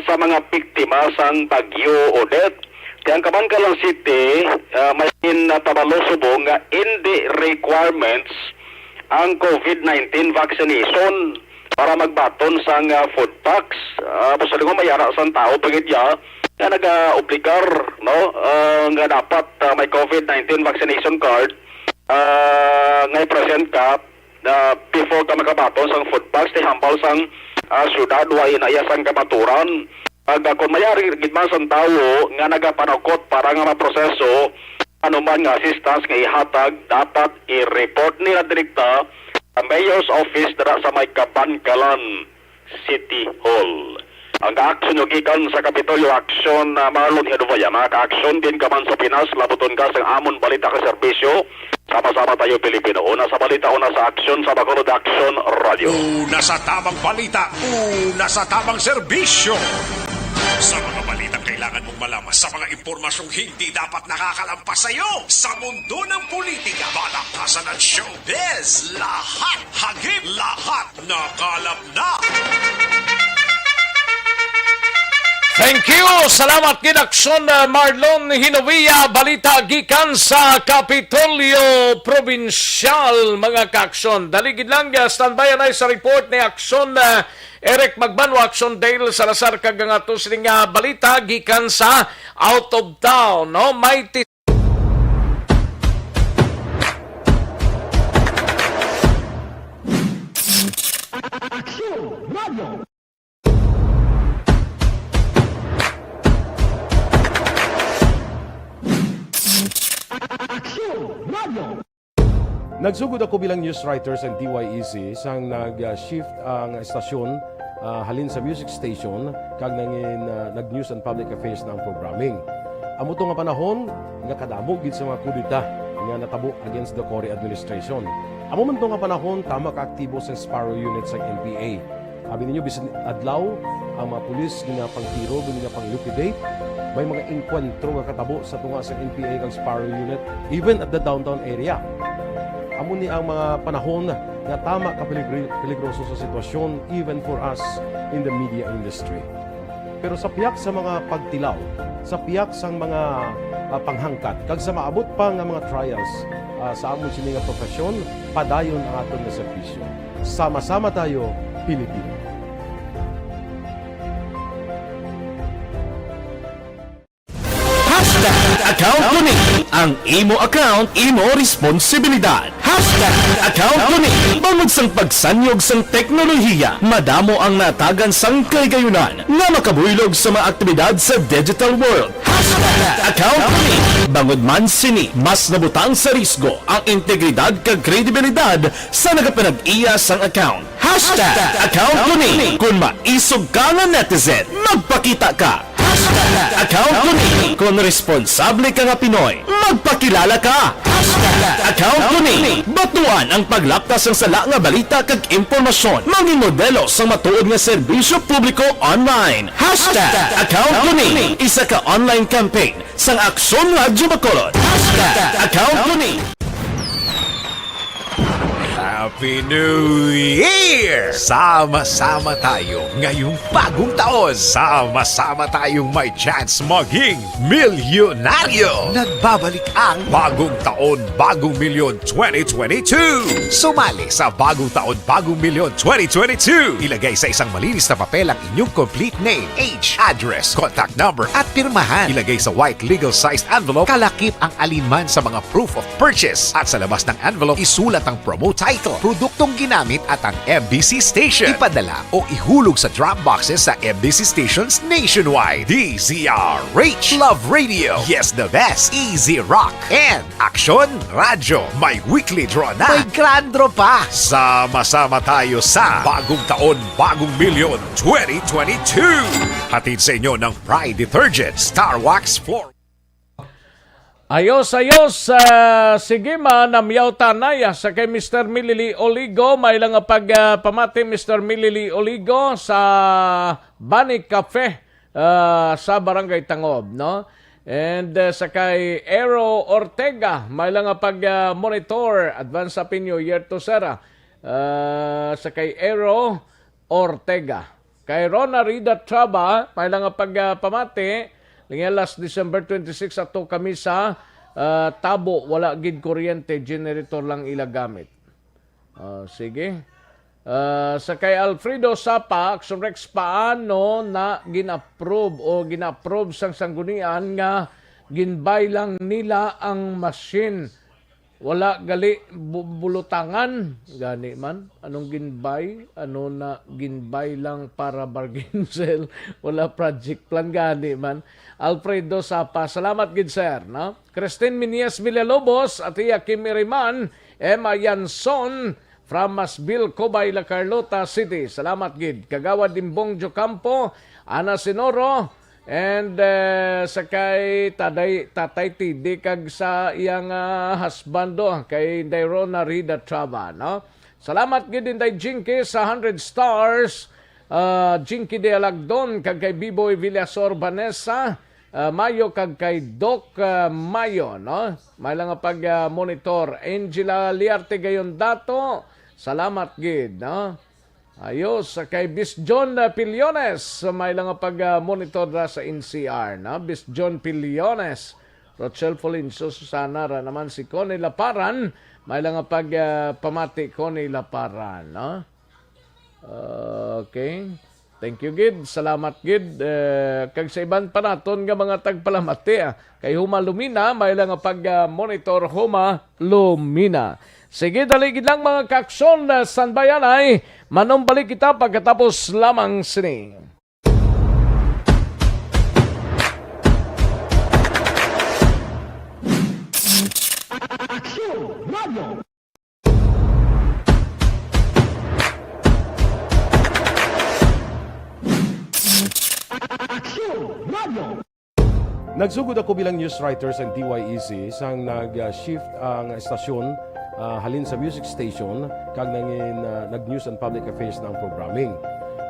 sa mga biktima sang Bagyo Odette. Kaya ang Kabankalan City may tabalo subong nga hindi requirements ang COVID-19 vaccination para magbaton sa food packs. Basta nga mayara sa tao pagitya nga nag-obligar no nga dapat may COVID-19 vaccination card nga present ka before ka makabaton sa food packs ti hambal sang syudad wa inaya sang kamaturan. Kung mayari gitman sa tao nga nagapanukot para nga maproseso anuman nga assistance nga ihatag dapat i-report nila direkta sa Mayor's Office dara sa may Kabankalan City Hall. Ang ka-aksyon yung gikan sa Kapitolyo Aksyon Marlon Hedovaya, mga ka-aksyon din ka man sa Pinas, labuton ka sa amon balita ka serbisyo. Sama-sama tayo Pilipino. Una sa balita, una sa aksyon, sa Bacolod Aksyon Radio. Una sa tamang balita, una sa tamang serbisyo. Sa mga balitang kailangan mong malaman, sa mga impormasyong hindi dapat nakakalampas sa iyo, sa mundo ng politika, balakasan at showbiz, lahat hagip, lahat nakalap na. Thank you! Salamat gid Aksyon Marlon Hinovia, balita gikan sa Kapitolyo Provincial, mga ka-aksyon. Daligid lang, standby na sa report ni Aksyon Eric Magbanwa, Aksyon Dale Salazar kagangatos ning balita gikan sa out of town. No? May Aksyon Radio. Nagsugod ako bilang news writers and DYEC sang nag-shift ang estasyon halin sa music station kag nag-news and public affairs na ang programming. Amo to nga panahon nga kadamo gid sa mga kudita nga natabo against the Cory administration. Amo man to nga panahon tama ka aktibo sa Sparrow unit sa NPA. Sabi ninyo bisan adlaw ang mga pulis nga pangtiro, nga pang-liquidate. May mga inkwentro nga katabo sa tunga sa NPA kag Sparrow Unit, even at the downtown area. Amo ni ang mga panahon nga tama ka peligroso sa sitwasyon even for us in the media industry. Pero sa piyak sa mga pagtilaw, sa piyak sa mga panghangkat, kag sa maabot pa nga mga trials sa amon sini nga profesyon, padayon ang aton nga serbisyo. Sama-sama tayo, Pilipino. Account kuning ang imo account, imo responsibilidad. Account kuning bangod sang pagsanyog sang teknolohiya, madamo ang natagan sang kaygayunan nga makabuylog sa mga aktibidad sa digital world. Account kuning bangod man sini mas nabutang sa risgo ang integridad kag kredibilidad sa nagapanag-iya sang account. Account kuning kung maisog ka nga netizen, magpakita ka. Account kuning kung responsable ka nga Pinoy, magpakilala ka. Account kuning batuan ang paglaptas ng sala nga balita kag impormasyon, maging modelo sa matuod nga serbisyo publiko online. Account kuning isa ka online campaign sang Aksyon Radyo Bacolod. Account kuning. Happy New Year! Sama-sama tayo ngayong bagong taon. Sama-sama tayong may chance maging milyonaryo. Nagbabalik ang Bagong Taon, Bagong Milyon 2022. Sumali sa Bagong Taon, Bagong Milyon 2022. Ilagay sa isang malinis na papel ang inyong complete name, age, address, contact number at pirmahan. Ilagay sa white legal-sized envelope, kalakip ang alinman sa mga proof of purchase. At sa labas ng envelope, isulat ang promo title, produktong ginamit at ang MBC station. Ipadala o ihulog sa drop boxes sa MBC stations nationwide. DZRH Love Radio. Yes, the best. Easy Rock. And Aksyon Radyo. May weekly draw na. May grand draw pa. Sama-sama tayo sa Bagong Taon, Bagong Milyon 2022. Hatid sa inyo ng Pride Detergent, Star Wax Floor. Ayos, sige namyaw tanaya sa kay Mr. Milili Oligo. May lang pagpamati Mr. Milili Oligo sa Bani Cafe sa Barangay Tangob, no? And sa kay Aero Ortega, may lang pag-monitor, advance Happy New Year to Sarah. Sa kay Aero Ortega. Kay Rona Rida Traba, may lang pagpamati. Last December 26 ato kami sa Tabo, wala gid kuryente, generator lang ilagamit. Sige. Sa kay Alfredo Sapa, Aksyon Rex, paano na gina-approve sang sanggunian nga ginbay lang nila ang machine. Wala gali bulutangan gani man. Anong ginbay? Ano na ginbay lang para bargain sale? Wala project plan gani man. Alfredo Sapa, salamat gid sir, no? Christine Minies Villalobos at iya Kim Iriman, Emma Yanson from Masbil, Cobay, La Carlota City. Salamat gid. Kagawad Dimbong Jocampo, Ana Sinoro, and sa kay Tatay Tidi kag sa iyang husbando kay Dairona Rida Traba, no? Salamat gid din day Jinky sa 100 stars. Jinky de Alagdon kag kay Biboy Villasor Vanessa, Mayo kag kay Doc Mayo, no? May lang pag-monitor. Angela Liarte gayon dato. Salamat gid, no? Ayos, kay Bis John Pillones, may lang pag-monitor sa NCR, no? Bis John Pillones, Rochelle Folinso, Susana ra naman si Connie Laparan, may lang pag-pamati Connie Laparan, no? Okay. Thank you, gid. Salamat, gid. Kag sa iban pa naton nga mga tagpalamati. Kay Huma Lumina, may lang pag-monitor Huma Lumina. Sige, daligid lang mga kaksyon na sanbayanay. Manumbalik kita pagkatapos lamang sini. Aksyon Radio. Nagsugod ako bilang news writer sa DYEC sang nag-shift ang estasyon halin sa music station kag nag-news and public affairs na ang programming.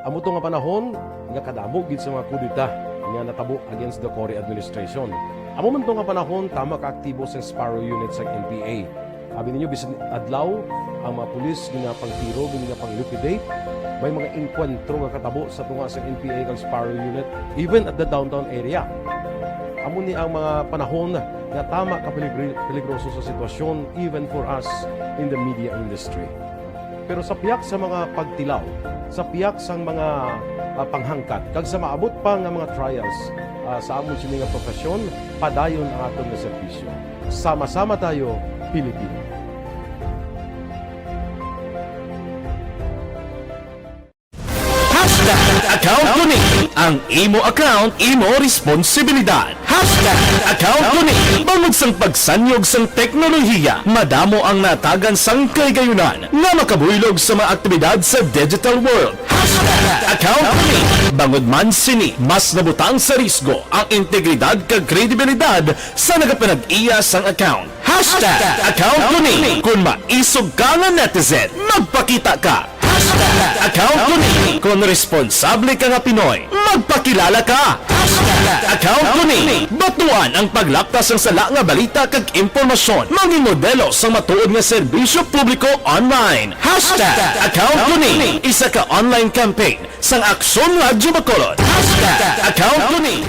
Amo to nga panahon nga kadamo gid sa mga kudita nga natabo against the Cory administration. Amo man to nga panahon tama ka aktibo sa Sparrow unit sa NPA. Abi ninyo bisan adlaw ang mga pulis nga pangtiro nga pang-liquidate, may mga enkwentro nga katabo sa tunga sa NPA kag Sparrow unit even at the downtown area. Amo ni ang mga panahon nga tama ka peligroso sa sitwasyon even for us in the media industry. Pero sa piyak sa mga pagtilaw, sa piyak sa mga panghangkat, kag sa maabot pa nga mga trials sa amon sini nga profesyon, padayon ang aton nga serbisyo. Sama-sama tayo, Pilipino. Account kuning ang imo account, imo responsibilidad. Account kuning bangod sang pagsanyog sang teknolohiya, madamo ang natagan sang kaygayunan nga makabuylog sa mga aktibidad sa digital world. Account kuning bangod man sini mas nabutang sa risgo ang integridad kag kredibilidad sa nagapanag-iya sang account. Account kuning kung maisog ka nga netizen, magpakita ka. Account kuning kung responsable ka nga Pinoy, magpakilala ka. Account kuning batuan ang paglaptas ng sala nga balita kag impormasyon, maging modelo sa matuod nga serbisyo publiko online. Account kuning isa ka online campaign sang Aksyon Radyo Bacolod. Account kuning.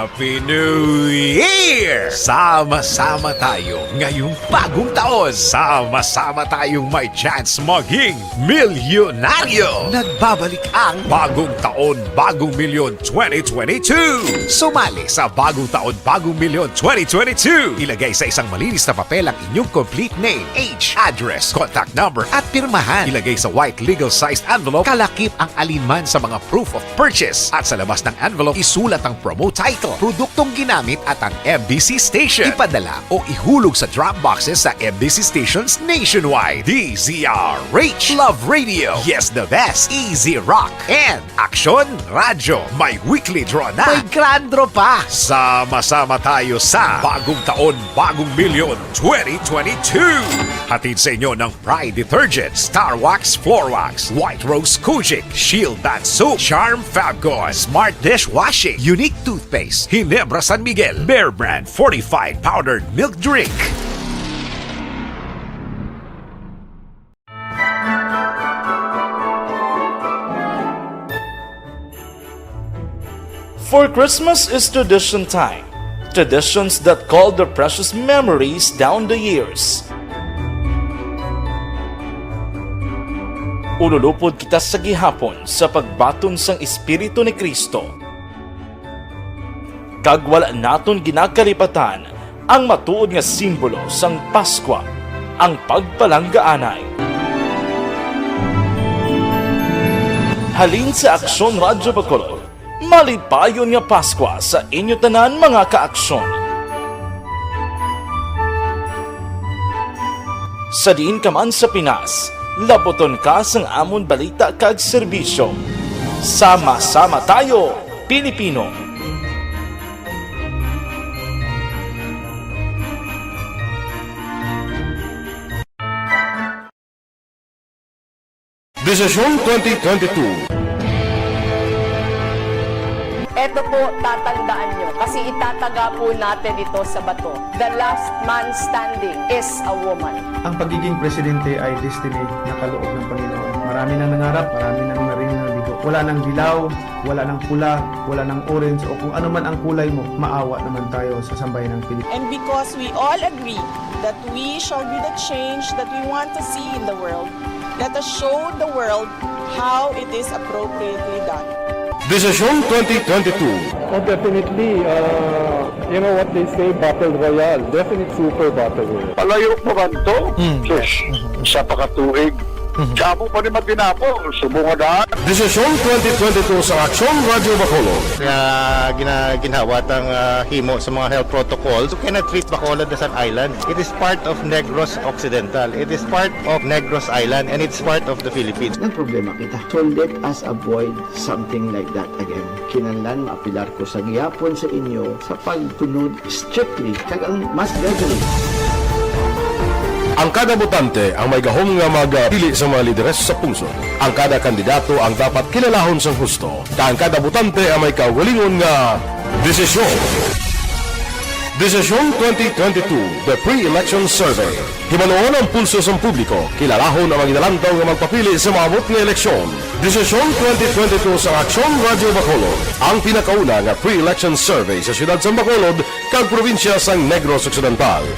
Happy New Year! Sama-sama tayo ngayong bagong taon. Sama-sama tayong may chance maging milyonaryo. Nagbabalik ang Bagong Taon, Bagong Milyon 2022. Sumali sa Bagong Taon, Bagong Milyon 2022. Ilagay sa isang malinis na papel ang inyong complete name, age, address, contact number at pirmahan. Ilagay sa white legal-sized envelope, kalakip ang alinman sa mga proof of purchase. At sa labas ng envelope, isulat ang promo title, produktong ginamit at ang MBC station. Ipadala o ihulog sa drop boxes sa MBC stations nationwide. DZRH, Love Radio, Yes the Best, Easy Rock, and Aksyon Radyo. May weekly draw na. May grand draw pa. Sama-sama tayo sa Bagong Taon, Bagong Milyon 2022. Hatid sa inyo ng Pride Detergent, Star Wax Floor Wax, White Rose Kojic, Shield Bath Soap, Charm Fabgon, Smart Dishwashing, Unique Toothpaste, Ginebra San Miguel, Bear Brand Fortified Powdered Milk Drink. For Christmas is tradition time. Traditions that call the precious memories down the years. Ululupod kita sa gihapon sa pagbaton sang Espiritu ni Kristo. Kag wala naton ginakalipatan ang matuod nga simbolo sang Paskwa, ang pagpalanggaanay. Halin sa Aksyon Radyo Bacolod, malipayon nga Paskwa sa inyo tanan mga kaaksyon. Sa diin ka man sa Pinas, laboton ka sang amon balita kag serbisyo. Sama-sama tayo, Pilipino. Desisyon 2022. Ito po, tatandaan nyo, kasi itataga po natin ito sa bato. The last man standing is a woman. Ang pagiging presidente ay destiny na kaloob ng Panginoon. Marami nang nangarap, marami nang narinig na bigo. Wala nang dilaw, wala nang pula, wala nang orange, o kung ano man ang kulay mo, maawa naman tayo sa sambayan ng Pilipinas. And because we all agree that we shall be the change that we want to see in the world, let us show the world how it is appropriately done. Desisyon 2022. Oh, definitely, you know what they say, Battle Royale. Definite super Battle Royale. Palayo mo man to. Sa pakatuig. Sabo pa rin magdinapo. Subungadaan. Desisyon 2022 sa Aksyon Radyo Bacolod. Kaya ginhawat ang himo sa mga health protocols. You cannot treat Bacolod as an island. It is part of Negros Occidental. It is part of Negros Island and it's part of the Philippines. Ang problema kita. So let us avoid something like that again. Kinahanglan maapilar ko sa gihapon sa inyo sa pagtunod strictly kag ang mas gagawin. Ang kada botante ang may gahom nga magpili sa mga lideres sa pungsod. Ang kada kandidato ang dapat kilalahon sa husto. Ang kada botante ang may kaugalingon nga desisyon. Desisyon 2022, the pre-election survey. Himanuon ang pulso sa publiko, kilalahon ang mga inalantaw nga magpapili sa maabot nga eleksyon. Desisyon 2022 sa Aksyon Radio Bacolod, ang pinakauna nga pre-election survey sa siyudad sa Bacolod kag probinsya sa Negros Occidental.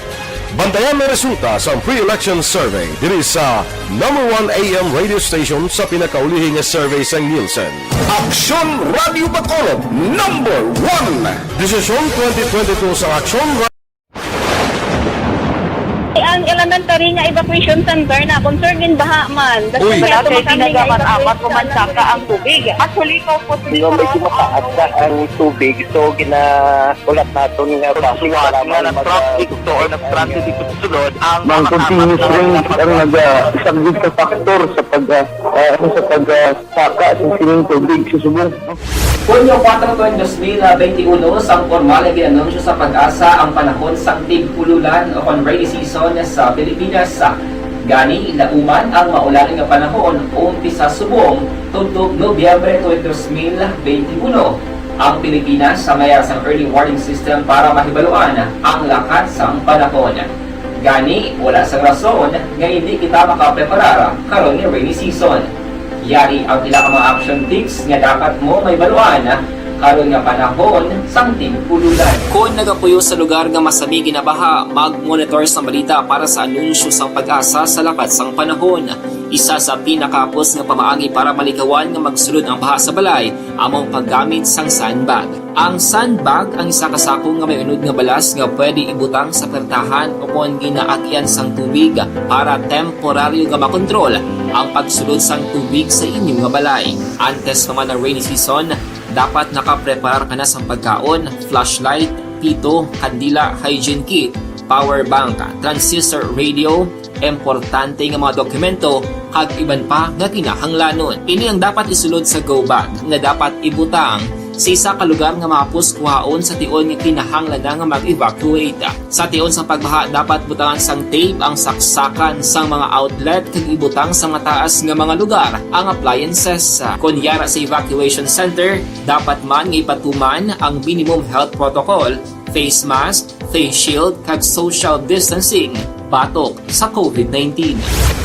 Bantayan na resulta sa pre-election survey diri sa number 1 AM radio station sa pinakaulihing survey sa Nielsen. Aksyon Radio Bacolod, number 1! Desisyon 2022 sa Aksyon Radio Ang elementary nga evacuation center na concern din baha man. Uy, Kasi ginagamat-amat kumansaka ang tubig. Actually, ko po Yung medyo mataas na ang tubig, so ginaulat natin nga pasiwaran nga ng-truck dito or nag-transit dito sa sulod. Ang continuous rain ang nag-sagbig sa factor sa pag-saka sa sining tubig sa subong. Hunyo 4, 2021, sang formal ay ginanunsyo sa pag-asa ang panahon sa tig-ululan o rainy season sa Pilipinas. Gani, lauman ang maulaling nga panahon umpisa subong tuntog Nobyembre 2021. Ang Pilipinas sa mayar sang early warning system para mahibaluan ang lakat sang panahon. Gani, wala sang rason nga hindi kita makapreparar karon ni rainy season. Yari ang ilang mga action tips nga dapat mo may baluan karon nga panahon sang tig-ululan. Kung nagapuyo sa lugar nga masabi ginabaha, mag-monitor sa balita para sa anunsyo sang pag-asa sa lakat sang panahon. Isa sa pinakapos nga pamaagi para malikawan nga magsulod ang baha sa balay, among paggamit sang sandbag. Ang sandbag ang isa ka sako nga may unod nga balas nga pwede ibutang sa pertahan o kung ginaakyan sang tubig para temporaryo nga makontrol ang pagsulod sang tubig sa inyong nga balay. Antes naman ng rainy season, dapat nakapreparar ka na sa pagkaon, flashlight, pito, kandila, hygiene kit, power bank, transistor radio, importante nga mga dokumento, kag iban pa nga kinahanglanon. Ini ang dapat isulod sa go bag nga dapat ibutang sa isa ka lugar nga mapus kuhaon sa tion nga kinahanglan nga mag-evacuate. Sa tion sa pagbaha dapat butangan sang tape ang saksakan sang mga outlet kag ibutang sa mataas nga mga lugar ang appliances. Kunyara sa evacuation center, dapat man nga ipatuman ang minimum health protocol, face mask, face shield kag social distancing batok sa COVID-19.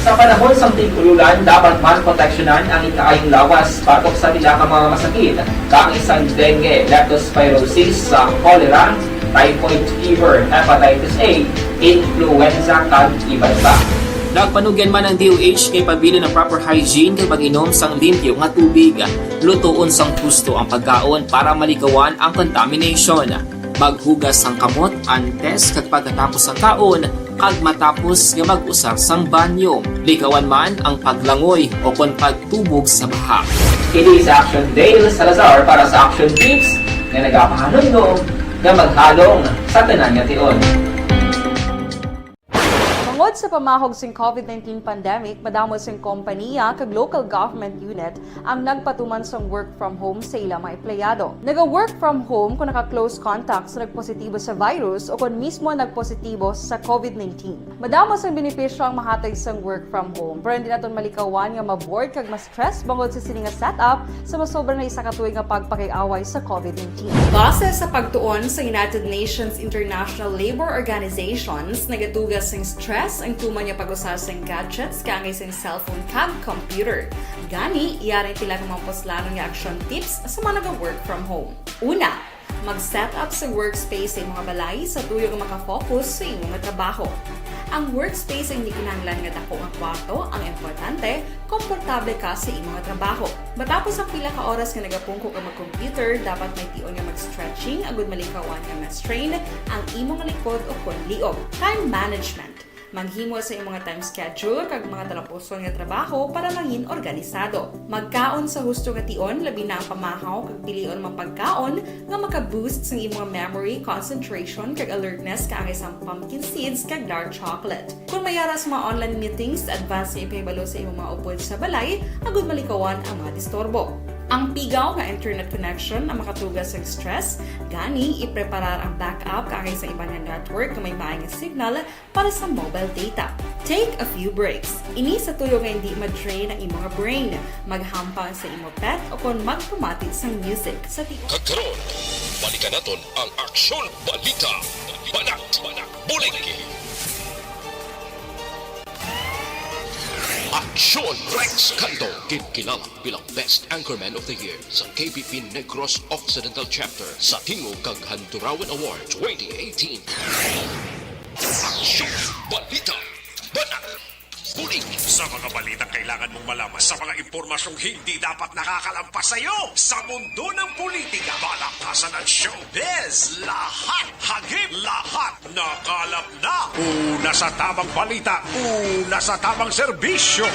Sa panahon sa tig-ululan, dapat man proteksyonan ang ikaayong lawas batok sa tila ka mga masakit, kang isang dengue, leptospirosis, cholera, typhoid fever, hepatitis A, influenza, kag iban pa. Nagpanugyan man ang DOH kay pabili ng proper hygiene kay pag-inom sang limpyo nga tubig, lutuon sang husto ang pagkaon para malikawan ang contamination. Maghugas sang kamot antes kag pagkatapos sang kaon, kag matapos nga mag-usar sang banyo. Likawan man ang paglangoy o kon pagtubog sa baha. Kini sa Action Dale Salazar para sa Action Tips nga nagapahanundong nga maghalong sa tanan nga tion. Tungod sa pamahog sing COVID-19 pandemic, madamo sing kompanya kag local government unit ang nagpatuman sang work from home sa ilang mga empleyado. Naga-work from home kung naka-close contacts na nagpositibo sa virus o kung mismo nagpositibo sa COVID-19. Madamo sang benepisyo ang mahatag sang work from home, pero hindi naton malikawan nga ma-bored kag ma-stress bangod sa sini nga setup sa masobra na isa ka tuig nga pagpakiaway sa COVID-19. Base sa pagtuon sa United Nations International Labor Organizations, nagatugas sing stress ang tuman niya pag-usar sa gadgets kangay sa cellphone kag computer. Gani, iyarin tila ng mga poslano nga action tips sa mga nag-work from home. Una, mag-set up sa workspace sa mga balay sa tuyo nga makafocus sa imong trabaho. Ang workspace ay hindi kinahanglan nga dako nga kwarto, ang importante, komportable ka sa imong trabaho. Matapos ang pila ka oras nga nagapungko ka mag-computer, dapat may tion nga mag-stretching agud malikawan nga ma-strain ang imong likod o kon liog. Time management. Maghimo sa imong mga time schedule kag mga talapuson nga trabaho para maging organisado. Magkaon sa husto nga tion, labi na ang pamahaw kag pilion mga pagkaon nga maka-boost sa imong memory, concentration kag alertness kaangay sa pumpkin seeds kag dark chocolate. Kung mayara sa mga online meetings, advance sa ipahibalo sa imong mga upod sa balay, agud malikawan ang mga disturbo. Ang pigaw nga internet connection ang makatugas sa stress, gani ipreparar ang backup kakay sa iba nga network na may maayong signal para sa mobile data. Take a few breaks. Ini sa tuyo nga hindi ma-drain ang imong brain, maghampang sa imong pet o kung magpumati sa music sa tiyo. Kagkaroon, balikan naton ang Aksyon Balita. Banat, Bulig. Aksyon Rex Cantong, kilala bilang Best Anchorman of the Year sa KBP Negros Occidental Chapter sa Tingog kag Handurawan Award 2018. Aksyon Balita. Banat. Bulig. Sa mga balita kailangan mong malaman sa mga impormasyong hindi dapat nakakalampas sa iyo. Sa mundo ng politika, balakasan at showbiz, lahat hagip, lahat nakalap na. Una sa tamang balita, una sa tamang serbisyo.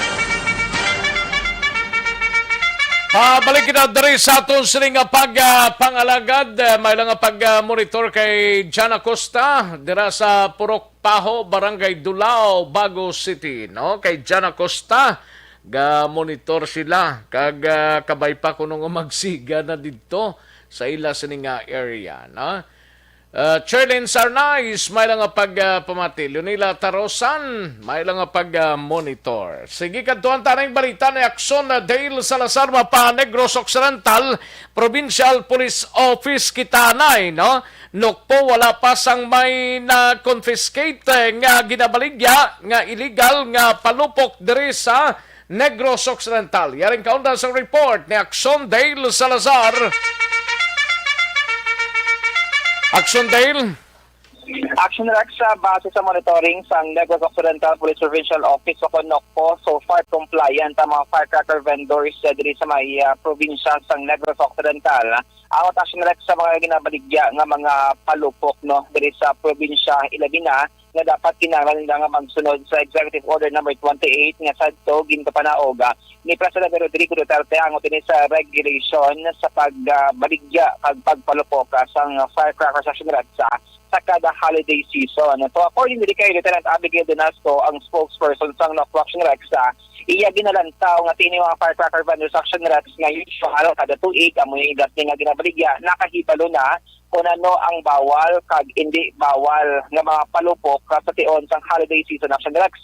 Pabalik na diri sa aton sining pangalagad, may lang pag-monitor kay Jan Acosta dira sa Purok Paho, Barangay Dulao, Bago City, no? Kay Jan Acosta ga monitor sila kag kabay pa kuno nga magsiga na didto sa ila sining area, no? Cherlin Sarnais, may lang pagpamati. Leonila Tarosan, may lang pag-monitor. Sige, kantuan tanang balita ni Aksyon Dale Salazar, Mapa Negros Occidental, Provincial Police Office Kitanay, no? Nukpo, wala pa sang may na-confiscate nga ginabaligya, nga illegal, nga palupok diri sa Negros Occidental. Yaring kaundan sa report ni Aksyon Dale Salazar. Aksyon Dale. Action Rex, base sa monitoring sa Negros Occidental Police Provincial Office o Konokpo, so far compliant ang mga firecracker vendors diri sa may probinsya sa Negros Occidental. Ang Action Rex sa mga ginabaligya nga mga palupok, no, diri sa probinsya ilabi na nga dapat kinahanglan nga magsunod sa Executive Order number 28 nga sadto ginpapanaog ni President Rodrigo Duterte ang utin sa regulation sa pagbaligya kag pagpalupok sa firecracker Action Rex sa kada holiday season. So according to kay Lieutenant Abigail Donasco, ang spokesperson sa NOC Action Rex, iya ginalantaw nga tini mga firecracker vendors Action Rex nga usual kada tuig amo yung igas nga ginabaligya nakahibalo na kung ano ang bawal kag hindi bawal nga mga palupok sa tion sang holiday season Action Rex.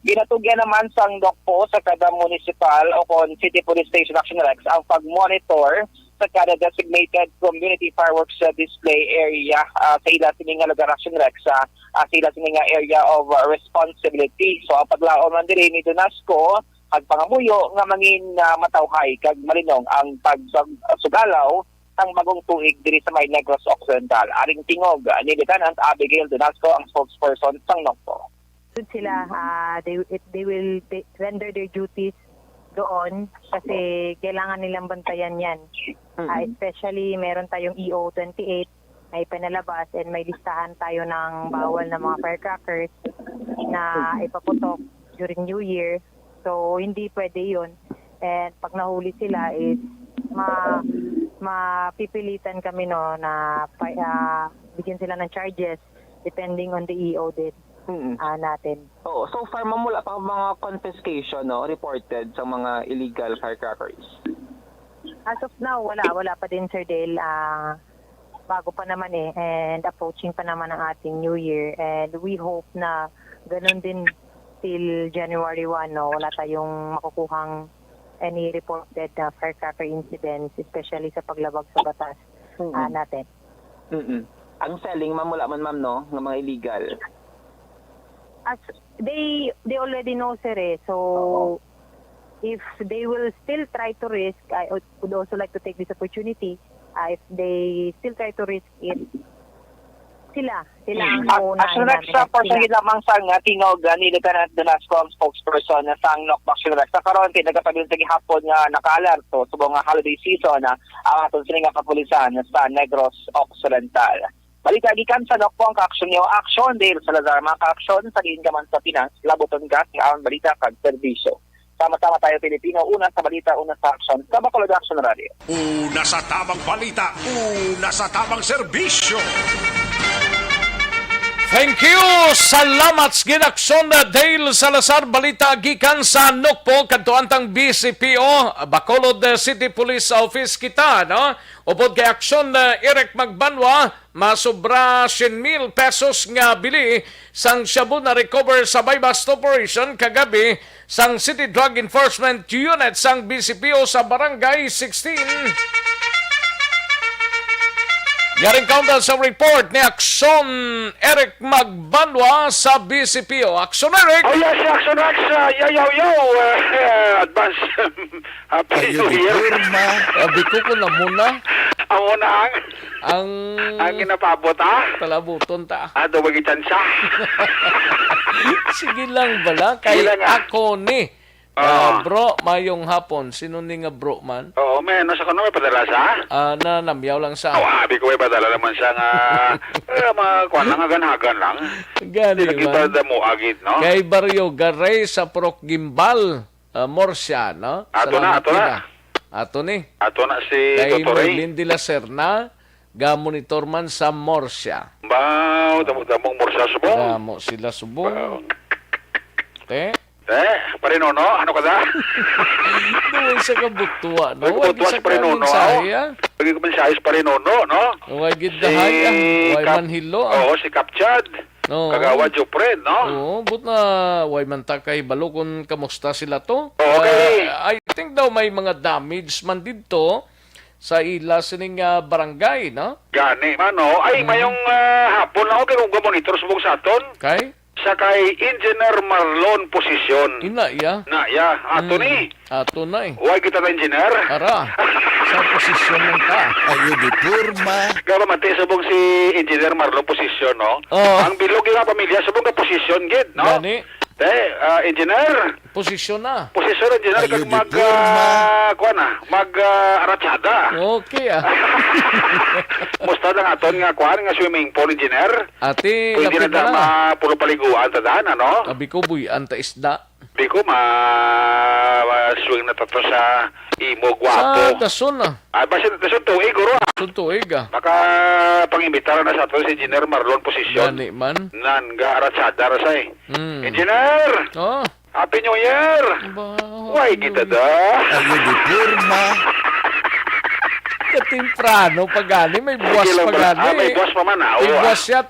Ginatugyan naman sang DOCPO sa kada municipal o kon city police station Action Rex ang pag-monitor sa kada designated community fireworks display area sa ila sining lugar Action Rex sa ila sining area of responsibility. So ang paglaom man diri ni Donasco kag pangamuyo nga mangin matawhay kag malinong ang pagsugalaw ang bagong tuig diri sa may Negros Occidental. Aring tingog ni Lieutenant Abigail Donasco, ang spokesperson sang NOCPO. Sila, they will render their duties doon kasi kailangan nilang bantayan yan. Especially meron tayong EO 28 may pinalabas and may listahan tayo ng bawal na mga firecrackers na ipaputok during New Year. So hindi pwede yun. And pag nahuli sila is mapipilitan kami na bigyan sila ng charges depending on the EO din natin. Oo, so far mamula pa mga confiscation reported sa mga illegal firecrackers. As of now, wala pa din, Sir Dale. Bago pa naman and approaching pa naman ang ating New Year, and we hope na ganun din till January 1, wala tayong makukuhang any reported firecracker incidents, especially sa paglabag sa batas natin. Ang selling mamula man ma'am ng mga illegal. As they already know, sir, so if they will still try to risk, I would also like to take this opportunity, if they still try to risk it, sila ang maunahin Action Rex, personally lamang sa tinog ni Lieutenant Donasco, ang spokesperson sa NOC Action Rex. Sa karon nagapabilin sa gihapon nga naka-alerto subong nga holiday season ang aton sining kapulisan sa Negros Occidental. Balita gikan sa NOC ang ka-aksyon niyo, Aksyon Dale Salazar, mga ka-aksyon sa diin ka man sa Pinas, laboton ka ang balita kag serbisyo. Sama-sama tayo Pilipino, una sa balita, una sa aksyon, sa Bacolod Action Radio. Una sa tamang balita, una sa tamang serbisyo. Thank you! Salamat sa ginaksyon na Dale Salazar, balita gikan sa Nukpo, kantuantang BCPO, Bacolod City Police Office kita, no? Upod kay aksyon na Eric Magbanwa, masobra 100,000 pesos nga bili sang shabu na recover sa bypass operation kagabi sang City Drug Enforcement Unit sang BCPO sa Barangay 16. Yaring kaunta sa report ni Aksyon Eric Magbanwa sa BCPO. Aksyon Eric! Oh yes, Aksyon Rex. Yo. Advance. Happy New Year. Sabi ko na muna. Amo na ang ginapabot talabuton ta. Ato bagi tsansa. Sige lang bala. Kay ako ni. Bro, mayong hapon. Sino ni nga bro man? Oo, nasa kono may padala sa? Na namyaw lang sa. Abi ko may padala naman sa nga mga kuwan lang hagan lang. Gani man. Kita damo agit, no? Kay Barrio Garay sa Prok Gimbal, Morsya, no? Ato na. Ato ni. Ato na si kay Dr. Ray. Merlin de la Serna, ga monitor man sa Morsya. Bao, damong Morsya subong. Damo sila subong. Parinono, ano ka da? Doon sa kabutua, no? Kabutua sa Parinono, Pagi ko man siya is Parinono, no? Huwag gidahaya, huwag manhilo. Oo, si Kapchad. Kagawa Jopred, no? Oo, but na huwag man takay balo kung kamusta sila to. Okay. I think daw may mga damage man dito sa ila sining barangay, no? Gani, mano. Ay, mayong hapon lang ako kung monitor subong sa aton. Kay? Sa kay Engineer Marlon posisyon. Ina, ya? Ato ni. Ato na eh. Huwag kita na engineer. Ara, sa posisyon ng ka. Ayo di purma. Gaba mati subong si Engineer Marlon posisyon, no? Oh. Ang bilog nga pamilya subong ka posisyon, gid, no? Gani. Engineer. Posisyon na. Posisyon, engineer, kag mag-aratsada. Okay, Musta lang aton nga nga swimming pool, engineer. Ate, pwede na pulo paliguan tadaan, ano? Sabi ko, buy, anta isda. Di ko swing na tato sa imo gwapo. Sa dason na. Basta dason tuig, guro Tuig Maka pangimbitara na sa ato si Engineer Marlon posisyon. Gani man. Nan, ga-aratsada rasay. Engineer! Oh. Happy New Year! Why kita da? Ayo di purma. Katimprano pagani, may buwas pagani. May buwas pa man, May buwas siya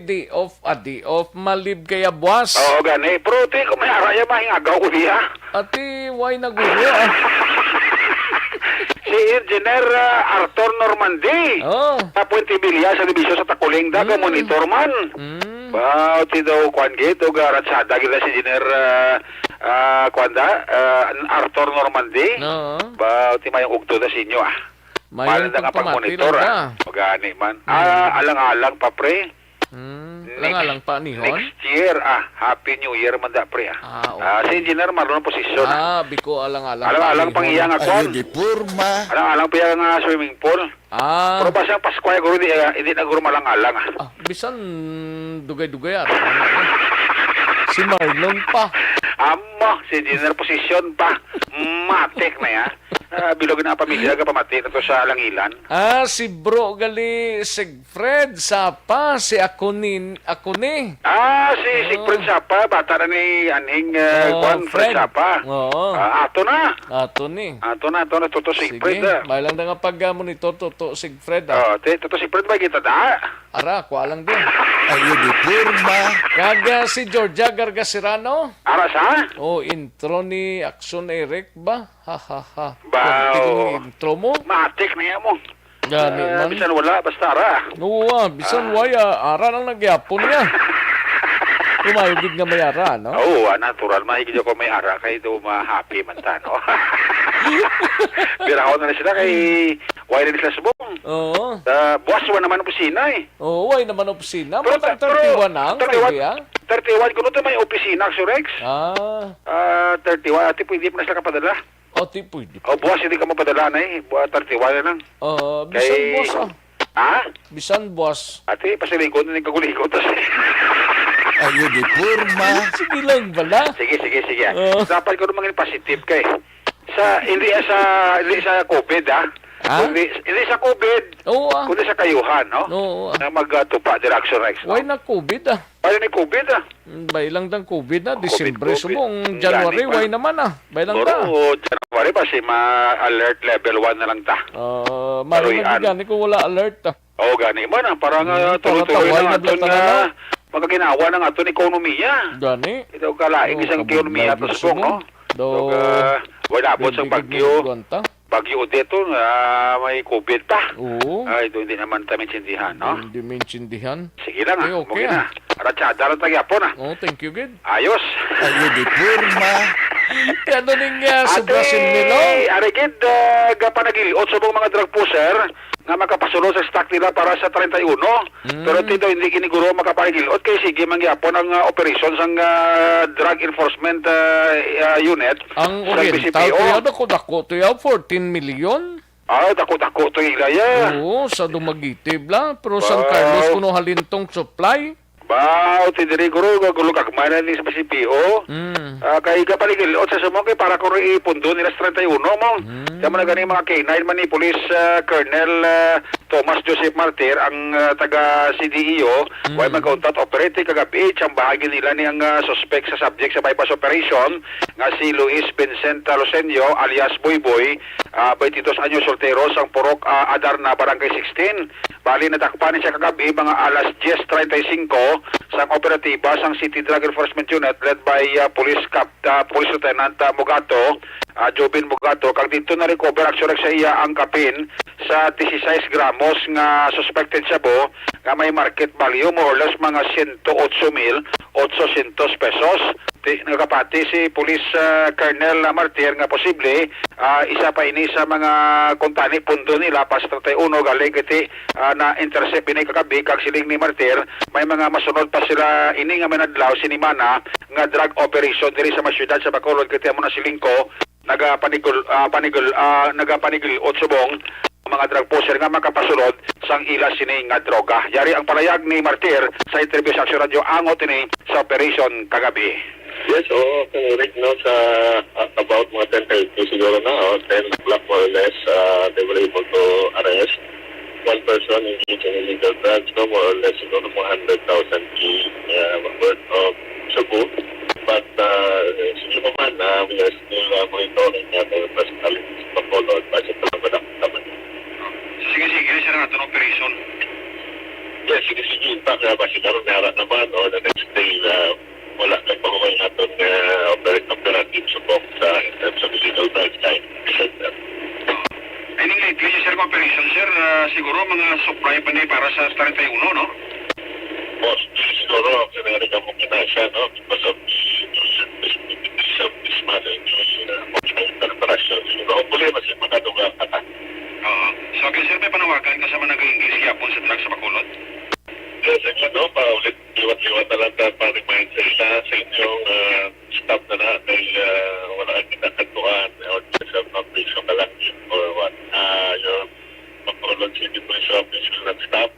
di off, malib kaya buwas. Oo, gani. Pero ti, kung may araya, mahingagaw ko niya. Ati, why naguro Si Engineer Arthur Normandy. Sa Puente Villa, sa Divisyon sa Takuling, daga monitor man. Ti daw, kwan gito, garatsada kita si Engineer Arthur Normandy. Ti mayong ugto na sa inyo, Mayroon nga pag-monitor, Magani man. Alang-alang pa, pre. Alang-alang pa, nihon? Next year, Happy New Year man da, pre, si Engineer Marlon posisyon, biko alang-alang. Alang-alang pang iyang akon. Alang-alang pa iyang swimming pool. Pero ba siyang Paskwaya, guro, hindi na guro malang-alang, bisan dugay-dugay, Si Marlon pa. Amo, si Engineer posisyon pa. Matik na ya. Bilog na pamilya ka pamati na to sa Langilan. Si bro gali Sigfred Sapa, si Akunin, Akuni. Si Sigfred Sapa, bata na ni Aning Fred Sapa. Ato na. Ato ni. Ato na, toto Sigfred. Sige, may lang na nga pag-monitor toto Sigfred. Toto Sigfred ba kita da? Ara, kuha lang din. Ayo di purma. Kaga si Georgia Gargasirano. Ara sa? Intro ni Aksyon Eric ba? Ha. Intro mo? Matik na yan mo. Gani man. Bisan wala, basta ara. Oo, bisan waya. Ara nang nagyapon niya. Tumayugid nga may ara, no? Oo, natural. Mahigid ako may ara. Kaya ito ma-happy man ta, no? Biraw na sila kay why rin sila subong. Oo. Buwas wa naman opisina Oo, why naman opisina. Pero 31 ang, kaya? 31, kung ito may opisina, Surex. 31, ati pwede mo na sila kapadala. Ati pwede. Buwas, hindi ka mapadala na 31 na lang. Bisan buwas Bisan buwas. Ati, pasilikod na kagulikod. Ayo di purma. Sige lang bala. Sige. Dapat ko naman positive kay. Hindi sa COVID, Hindi sa COVID, kundi sa kayuhan, no? Na magtupa din Aksyon Rex. No? Why na COVID Why na COVID Bay lang dang COVID Disyembre subong January, why naman Bay lang Puro January pa si ma-alert level 1 na lang ta. Maraming gani ko wala alert Gani mo na. Parang tuloy-tuloy na aton nga magkaginawa ng aton ekonomiya. Gani. Ito kalaing isang ekonomiya at subong, no? Wala po sa bagyo. Bagyo dito may COVID pa. Ito hindi naman tayo maintindihan, no? Hindi maintindihan. Sige lang, okay na. Ratsada lang tagyapon, thank you, good. Ayos. Ayun, di purma. Kaya doon sa Brazil nilo. Arigid, gapanagiliot sa mga drug pusher nga makapasulo sa stock nila para sa 31. Pero tito, hindi kiniguro makapagiliot. Kaya sige, mangyapon ang operations ang Drug Enforcement Unit ang sa oriental, BCPO. kaya dako-dako, 14 million. Dako-dako ito ilaya. Oo, sa dumagitib lang. Pero San Carlos, kuno halintong supply. Tindiri guru gulo kagmana ni sa BCPO. Kay gapaligiliot sa sumong kay para ko ipundo nila sa 31 mo. Kaya mo na gani mga K9 man ni Police Colonel Thomas Joseph Martir ang taga CDEO. Way mag-contact operate kagabi ang bahagi nila ni ang suspect sa subject sa bypass operation nga si Luis Vincent Losenio alias Boyboy, 22 anyos soltero sang Purok Adarna Barangay 16. Bali natakpan siya kagabi mga alas 10:35 sang operatiba sang City Drug Enforcement Unit led by Police Lieutenant Mugato, Jobin Mugato. Kag dito na recover Aksyon sa iya ang kapin sa 16 gramos nga suspected shabu nga may market value more or less mga 108,800 pesos. Nagkapati si Police Colonel Martir nga posible isa pa ini sa mga kuntani pundo nila pas 31 galing kiti na intercept ini kagabi kag siling ni Martir may mga masunod pa sila ini nga manadlaw sinimana nga drug operation diri sa masyudad sa Bacolod kiti mo na silingko nagapanigul otsubong mga drug pusher nga makapasulod sang ila sini nga droga. Yari ang palayag ni Martir sa interview sa Aksyon Radio angot ini sa operation kagabi. Yes, correct no sa about mga 10:30 siguro na 10 o'clock more or less they were able to arrest one person engaged in illegal drugs, no more or less siguro 100,000 worth of shabu. But siguro naman we are still monitoring the personalities of Bacolod kasi talaga naman. Sige, siya na ito operation. Yes, sige. In fact, kasi naroon nara naman the next day wala na pagkakay natin operative support in terms of illegal drugs like center. Ining lately, sir, operation, sir, siguro mga supply pa niya para sa 31, no? Boss, siguro, kinari ka mong kinasya, no? Because of this matter, interpretation, siguro, hopefully, mas yung magkaduga ka na. So, sir, may panawagan ka sa mga nag-English yapon sa drugs sa Bacolod? Yes, no, paulit, liwat-liwat na lang pa-remind sa inyong staff na natin wala ang kinakatuan or sa foundation na lang or what. Your Bacolod City Police Office will not stop.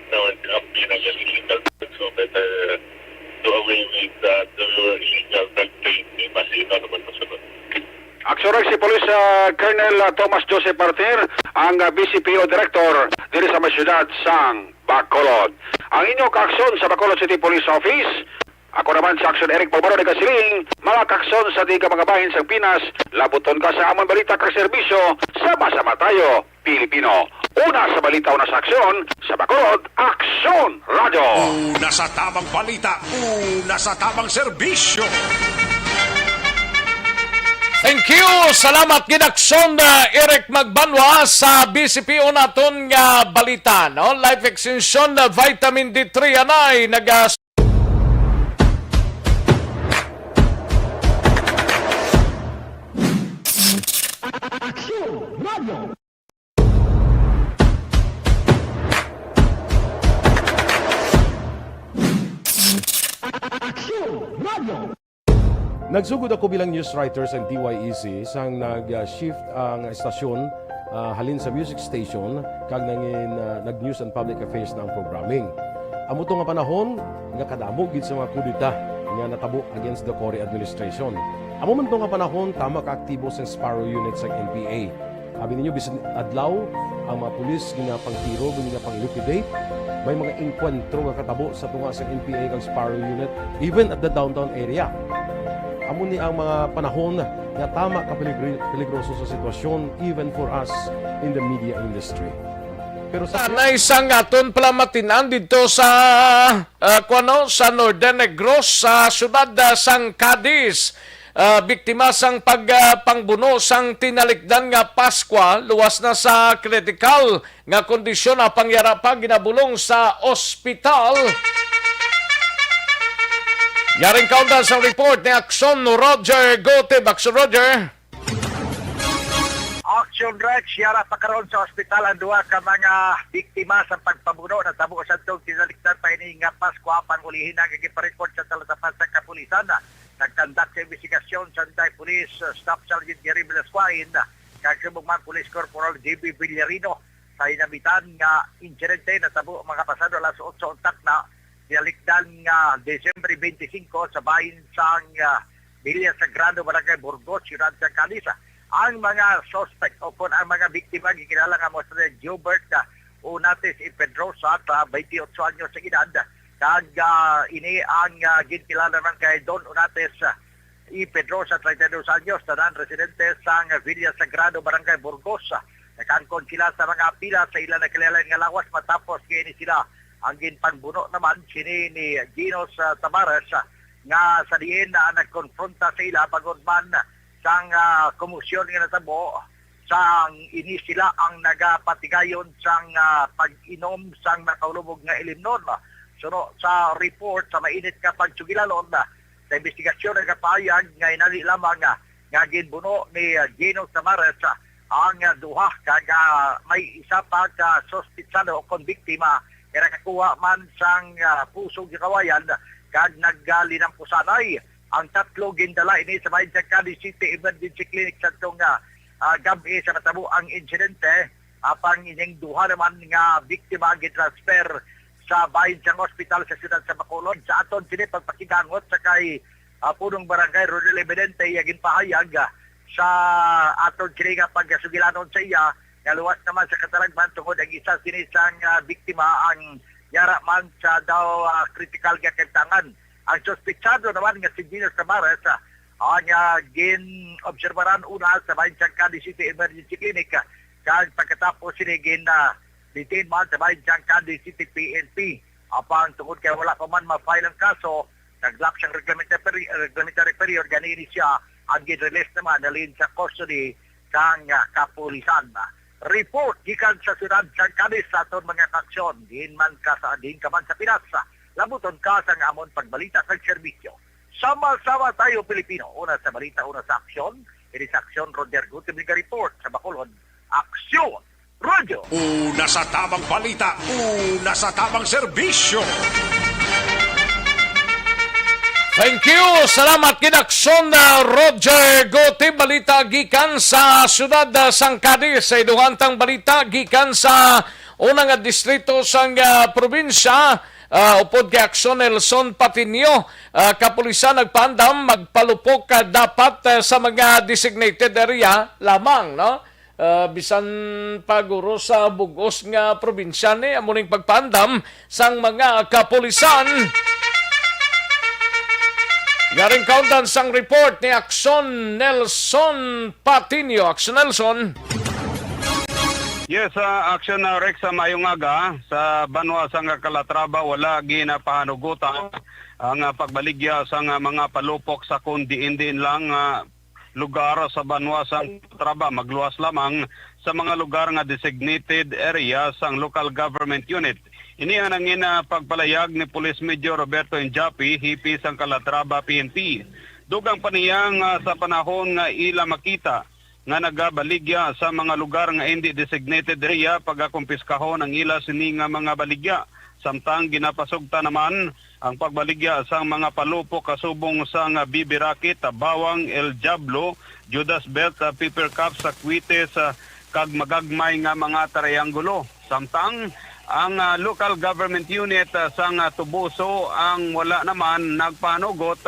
Now, it's up in a illegal drug, so better do away with the illegal drug trade. Mas ito naman masunod. Aksyon si Police Colonel Thomas Joseph Martir, ang BCPO Director diri sa masyudad sang Bacolod. Ang inyong kaaksyon sa Bacolod City Police Office, ako naman sa Aksyon Eric Palmaro de Casiling, mga kaaksyon sa di ka mga bahin sang Pinas, labuton ka sa amon balita kag serbisyo, sama-sama tayo, Pilipino. Una sa balita, una sa aksyon, sa Bacolod, Aksyon Radio. Una sa tamang balita, una sa tamang serbisyo. Thank you! Salamat Ginaksyon Eric Magbanwa sa BCPO naton nga balita. No? Life Extension Vitamin D3 anay Aksyon Radio. Aksyon Radio. Nagsugod ako bilang news writer sa DYEC sang nag-shift ang estasyon halin sa music station kag nag-news and public affairs na ang programming. Amo to nga panahon nga kadamo gid sa mga kudita nga natabo against the Cory administration. Amo man to nga panahon tama ka aktibo sa Sparrow unit sa NPA. Abi ninyo bisan adlaw ang mga pulis nga pangtiro, nga pang-liquidate, may mga inkwentro nga katabo sa tunga sa NPA kag Sparrow Unit even at the downtown area. Amo ni ang mga panahon nga tama ka peligroso sa sitwasyon even for us in the media industry. Pero sa isang aton pala matinan dito sa sa Northern Negros sa syudad sang Cadiz. Biktima sang pangbuno sang tinalikdan nga Paskwa, luwas na sa critical nga kondisyon na pangyara pa ginabulong sa ospital. Yaring kaundan sa report ni Aksyon Roger Goteb. Aksyon Roger. Aksyon Rex, yara pa karon sa ospital ang duha ka mga biktima sa pagpabuno na tabo sa tong tinalikdan pa ini nga Paskwa pangulihin ang gipareport sa talatapan sa kapulisan. Nagkandak sa investigasyon sa Antay Police Staff Sergeant Jerry Velasquez kag Subugman Police Corporal JB Villarino sa inabitan nga insidente na tabo mga pasado alas 8 untak na tinalikdan nga Desyembre 25 sa bahin sang Villa Sagrado, Barangay Burgos, Ciudad sa Calisa. Ang mga suspect o ang mga biktima gikilala nga mo sa Gilbert Unates y Pedrosa, 28 anyos sa edad. Kag ini ang gintilala naman kay Don Unates y Pedrosa, 32 anyos, tanan residente sa Villa Sagrado, Barangay Burgos. Nakangkon sila sa mga pila sa ilang nakilala nga lawas matapos kini sila ang ginpangbuno naman sini ni Ginos Tamares nga sa diin na nagkonfronta sa ila pagod man sang komusyon nga natabo sang ini sila ang nagapatigayon sang pag-inom sang nakaulubog nga ilimnon. So sa report sa mainit ka pagsugilalon sa investigasyon ng kapayag nga inali lamang nga ginbuno ni Gino Tamares ang duha kag may isa pa ka suspitsado o konbiktima nga nakakuha man sang pusong kawayan kag naglinampusanay. Ang tatlo gindala ini sa bahin sa Cadiz City Emergency Clinic sa itong gabi sa natabo ang insidente. Apang inyong duha naman nga biktima gitransfer sa bahin sa hospital sa siyudad sa Bacolod. Sa aton sini pagpakigangot sa kay punong barangay Rodel Evidente yagin pahayag sa aton sini nga pagsugilanon sa iya. Naluwas naman sa kataragman tungod ang isa sinisang biktima ang yara man sa daw critical nga kantangan. Ang suspitsado naman nga si Gino Tamares ang gin-obserbaran una sa bahin sa Cadiz City Emergency Clinic kag pagkatapos sinigin na detain man sa bahin sa Cadiz City PNP. Apang tungod kay wala pa man ma-file ang kaso, nag-lock siyang reglementary period, ganini siya ang gin-release naman nalin sa custody sang kapulisan. Report gikan sa siyudad sa Cadiz sa aton mga aksyon, din man ka man sa Pinas. Labuton ka sa amon pagbalita sa serbisyo. Sama-sama tayo Pilipino. Una sa balita, una sa aksyon. Ini sa aksyon, Roger Gutierrez report sa Bacolod. Aksyon! Radio! Una sa tamang balita, una sa tamang serbisyo. Thank you! Salamat kinaksyon na Roger Gutierrez. Balita gikan sa siyudad sang Cadiz. Sa iduhantang balita gikan sa unang distrito sang probinsya. Upod kay Aksyon Nelson Patinio, kapulisan nagpandam magpalupok dapat sa mga designated area lamang, no? Bisan paguro sa bugos nga probinsya ni amuning pagpandam sang mga kapulisan. Garing kauntan sang report ni Aksyon Nelson Patinio. Aksyon Nelson. Yes, Aksyon Rex sa mayong aga sa Banwa sang Calatrava wala ginapahanugutan ang pagbaligya sang mga palupok sa kundi-indin lang lugar sa Banwa sang Calatrava, magluwas lamang sa mga lugar nga designated area sang local government unit. Ini ang nangin pagpalayag ni Police Major Roberto Injapi, hipi sang Calatrava PNP. Dugang paniyang sa panahon nga ila makita nga nagabaligya sa mga lugar nga hindi designated area pagakumpiskahon ang ila sini nga mga baligya. Samtang ginapasugta naman ang pagbaligya sa mga palupok kasubong sa BB Racket, Bawang, El Diablo, Judas Belt, Piper Cup, Sakwite, kag magagmay nga mga triangulo. Samtang ang local government unit sang Tubuso ang wala naman nagpanugot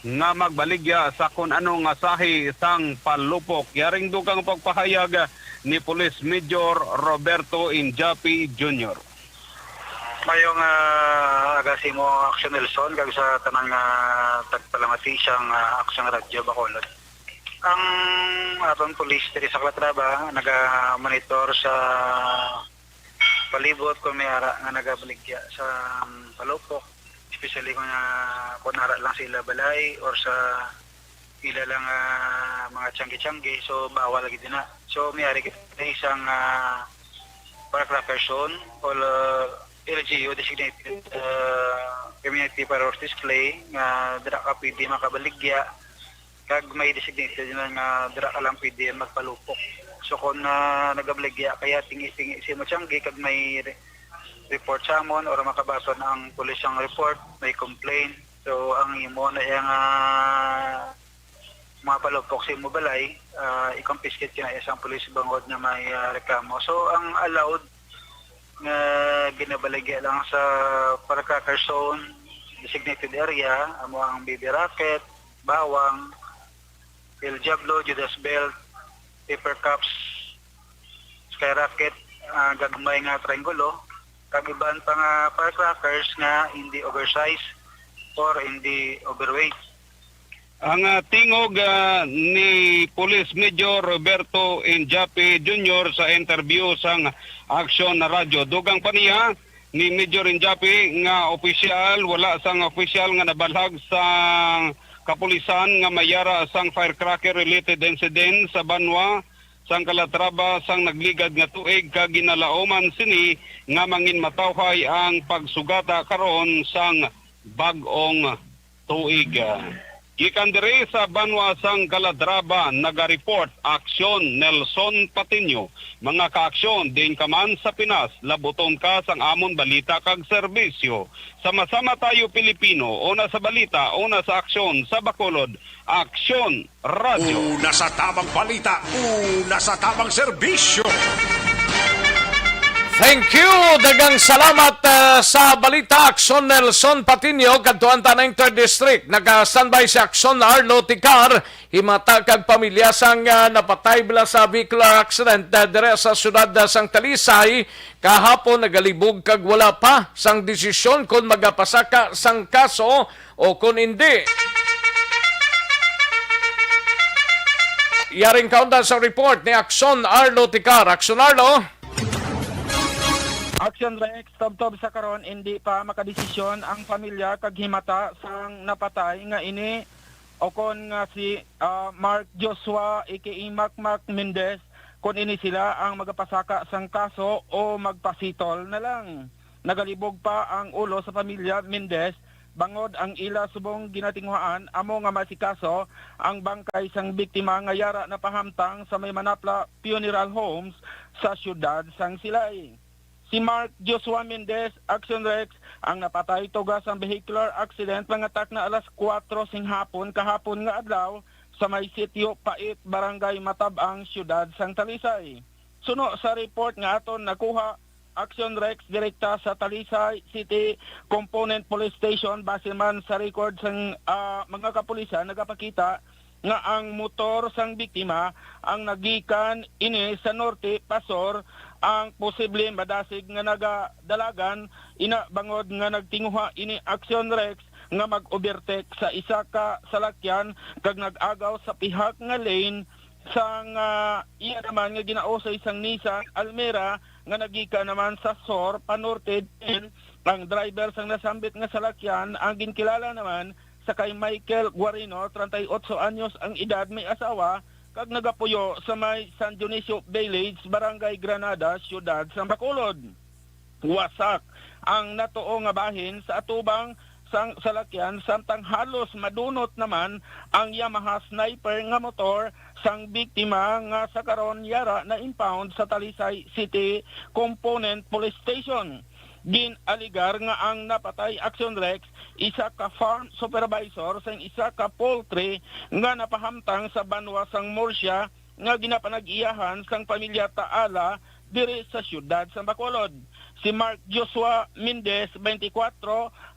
nga magbaligya sa kung anong sahi sang palupok. Yaring dugang pagpahayag ni Police Major Roberto Injapi Jr. Mayong agasi mo Aksyon Nelson kag sa tanang tagpalamati siyang Aksyon Radyo Bacolod. Ang atong police diri sa Calatrava naga-monitor sa palibot kung may ara nga nagabaligya sa palupok, especially kung ara lang sila balay or sa ila lang mga tiyanggi-tiyanggi, so bawal lagi din na. So may ari kita isang person o LGU designated community priority display nga dira ka pwede makabaligya kag may designated nga dira ka lang pwede magpalupok. So kung nagabaligya kaya tingi-tingi si Machanggi kag may report sa amon or makabason ang pulis ang report, may complaint. So ang imo na yung mga palupok sa imo balay, i-confiscate kina isang pulis bangod na may reklamo. So ang allowed nga ginabaligya lang sa firecracker zone, designated area, amo ang baby rocket, bawang, El Diablo, Judas Belt, paper cups, skyrocket, gagmay nga triangulo, kag iban pa nga firecrackers nga hindi oversized or hindi overweight. Ang tingog ni Police Major Roberto Injapi Jr. sa interview sang Aksyon na radyo. Dugang pa niya ni Major Injapi nga opisyal, wala sang opisyal nga nabalhag sang kapulisan nga mayara sang firecracker related incident sa Banwa sang Calatrava sang nagligad nga tuig kag ginalaoman sini nga mangin matawhay ang pagsugata karon sang bag-ong tuig. Gikan diri sa Banwa sang Calatrava naga-report Aksyon Nelson Patiño. Mga kaaksyon din ka man sa Pinas, labuton ka sang amon balita kag serbisyo. Sama-sama tayo Pilipino, una sa balita, una sa aksyon sa Bacolod. Aksyon Radio. Una sa tamang balita, una sa tamang serbisyo. Thank you! Dagang salamat sa balita Aksyon Nelson Patiño, kadtuan tanang 3rd District. Naka-standby si Aksyon Arlo Ticar, himata kag pamilya sang napatay bila sa vehicular accident dire sa syudad sang Talisay. Kahapon nagalibog kag wala pa sang desisyon kung magapasaka sang kaso o kung hindi. Yaring kaundan sa report ni Aksyon Arlo Ticar. Aksyon Arlo? Aksyon Rex, tob-tob sa karon hindi pa makadesisyon ang pamilya kag himata sang napatay nga ini o kon nga si Mark Joshua aka Mac Mendez kun ini sila ang magapasaka sang kaso o magpasitol na lang. Nagalibog pa ang ulo sa pamilya Mendez bangod ang ila subong ginatinghuan amo nga masikaso ang bangkay sang biktima nga yara na pahamtang sa may Manapla Funeral Homes sa syudad sang Silay. Si Mark Joshua Mendez, Aksyon Rex, ang napatay tugas ang vehicular accident pangatak na alas 4 sing hapon kahapon nga adlaw sa may sitio Pait, Barangay Matabang, syudad sang Talisay. Suno sa report nga aton nakuha Aksyon Rex direkta sa Talisay City Component Police Station base man sa record sang mga kapulisan nagapakita nga ang motor sang biktima ang nagikan ini sa norte Pasor ang posible madasig nga nagadalagan ina bangod nga nagtinguha ini Aksyon Rex nga mag-overtake sa isa ka salakyan kag nag-agaw sa pihak nga lane sang iya naman nga ginausay sang Nissan Almera nga nagika naman sa SOR panorte din ang driver sang nasambit nga salakyan ang ginkilala naman sa kay Michael Guarino, 38 anyos ang edad, may asawa, kag nagapuyo sa may San Dionisio Village, Barangay Granada, syudad sa Bacolod. Wasak ang natuo nga bahin sa atubang sang salakyan samtang halos madunot naman ang Yamaha Sniper nga motor sang biktima nga sa karon yara na impound sa Talisay City Component Police Station. Gin-aligar nga ang napatay Aksyon Rex, isa ka farm supervisor sang isa ka poultry nga napahamtang sa Banwa sang Murcia nga ginapanag-iyahan sang pamilya Taala diri sa syudad sa Bacolod. si Mark Joshua Mendez, 24,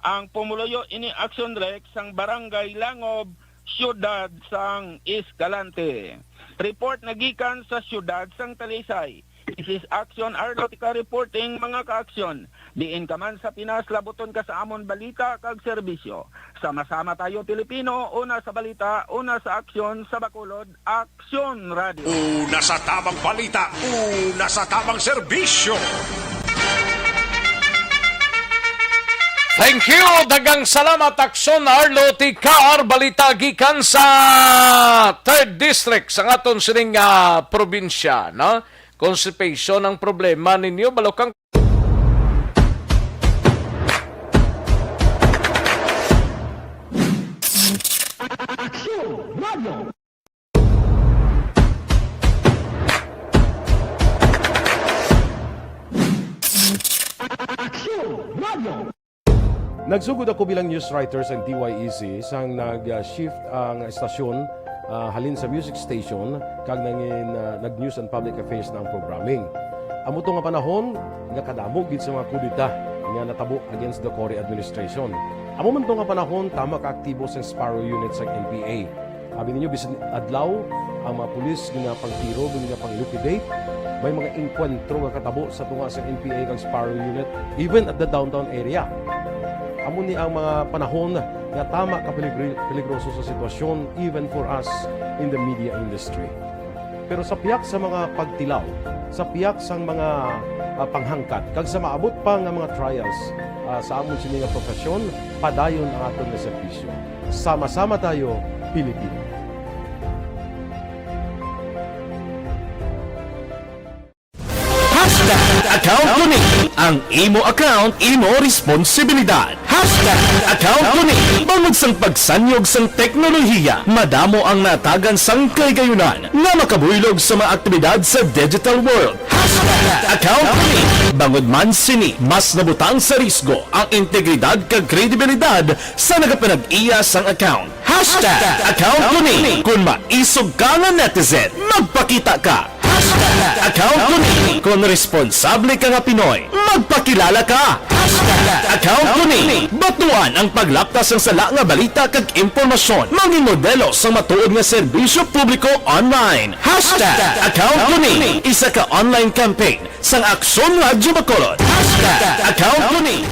ang pumuluyo ini Aksyon Rex sang Barangay Langob, Siyudad sang Escalante. Report nagikan sa Siyudad sang Talisay. This is Aksyon Arlotica reporting, mga kaaksyon. Diin ka man sa Pinas, labuton ka sa amon balita kag serbisyo. Sama-sama tayo Pilipino, una sa balita, una sa aksyon, sa Bacolod, Aksyon Radio. Una sa tamang balita, una sa tamang serbisyo. Thank you! Dagang salamat, Aksyon Arlotica, balita gikan sa 3rd District sa aton sining probinsya, no? Constipation ang problema ninyo, balokang Nagsugod ako bilang news writers ng DYEC sang nag-shift ang estasyon halin sa music station kag nag-news and public affairs na ang programming. Amo to nga panahon nga kadamo gid sa mga kudita nga natabo against the Cory administration. Amo man to nga panahon tama ka aktibo sa Sparrow unit sa NPA. Abi ninyo bisan adlaw ang mga pulis nga pangtiro nga pang-liquidate. May mga enkwentro nga katabo sa tunga sa NPA kag Sparrow unit even at the downtown area. Amo ni ang mga panahon nga tama ka peligroso sa sitwasyon even for us in the media industry. Pero sa piyak sa mga pagtilaw, sa piyak sa mga panghangkat, kag sa maabot pa nga mga trials sa amon sini nga profesyon, padayon ang aton nga serbisyo. Sama-sama tayo, Pilipino. Account Kuning. Ang imo account, imo responsibilidad. Account Kuning. Bangod sang pagsanyog sang teknolohiya, madamo ang natagan sang kaygayunan na makabuylog sa mga aktibidad sa digital world. Account Kuning. Bangod man sini, mas nabutang sa risgo ang integridad kag kredibilidad sa nagapanag-iya sang account. Account Kuning. Kung maisog ka nga netizen, magpakita ka. Account Kuning. Kung responsable ka nga Pinoy, magpakilala ka. Account Kuning. Batuan ang paglaptas ng sala nga balita kag impormasyon. Maging modelo sa matuod nga serbisyo publiko online. Account Kuning. Isa ka online campaign sang Aksyon Radio Bacolod. Account Kuning.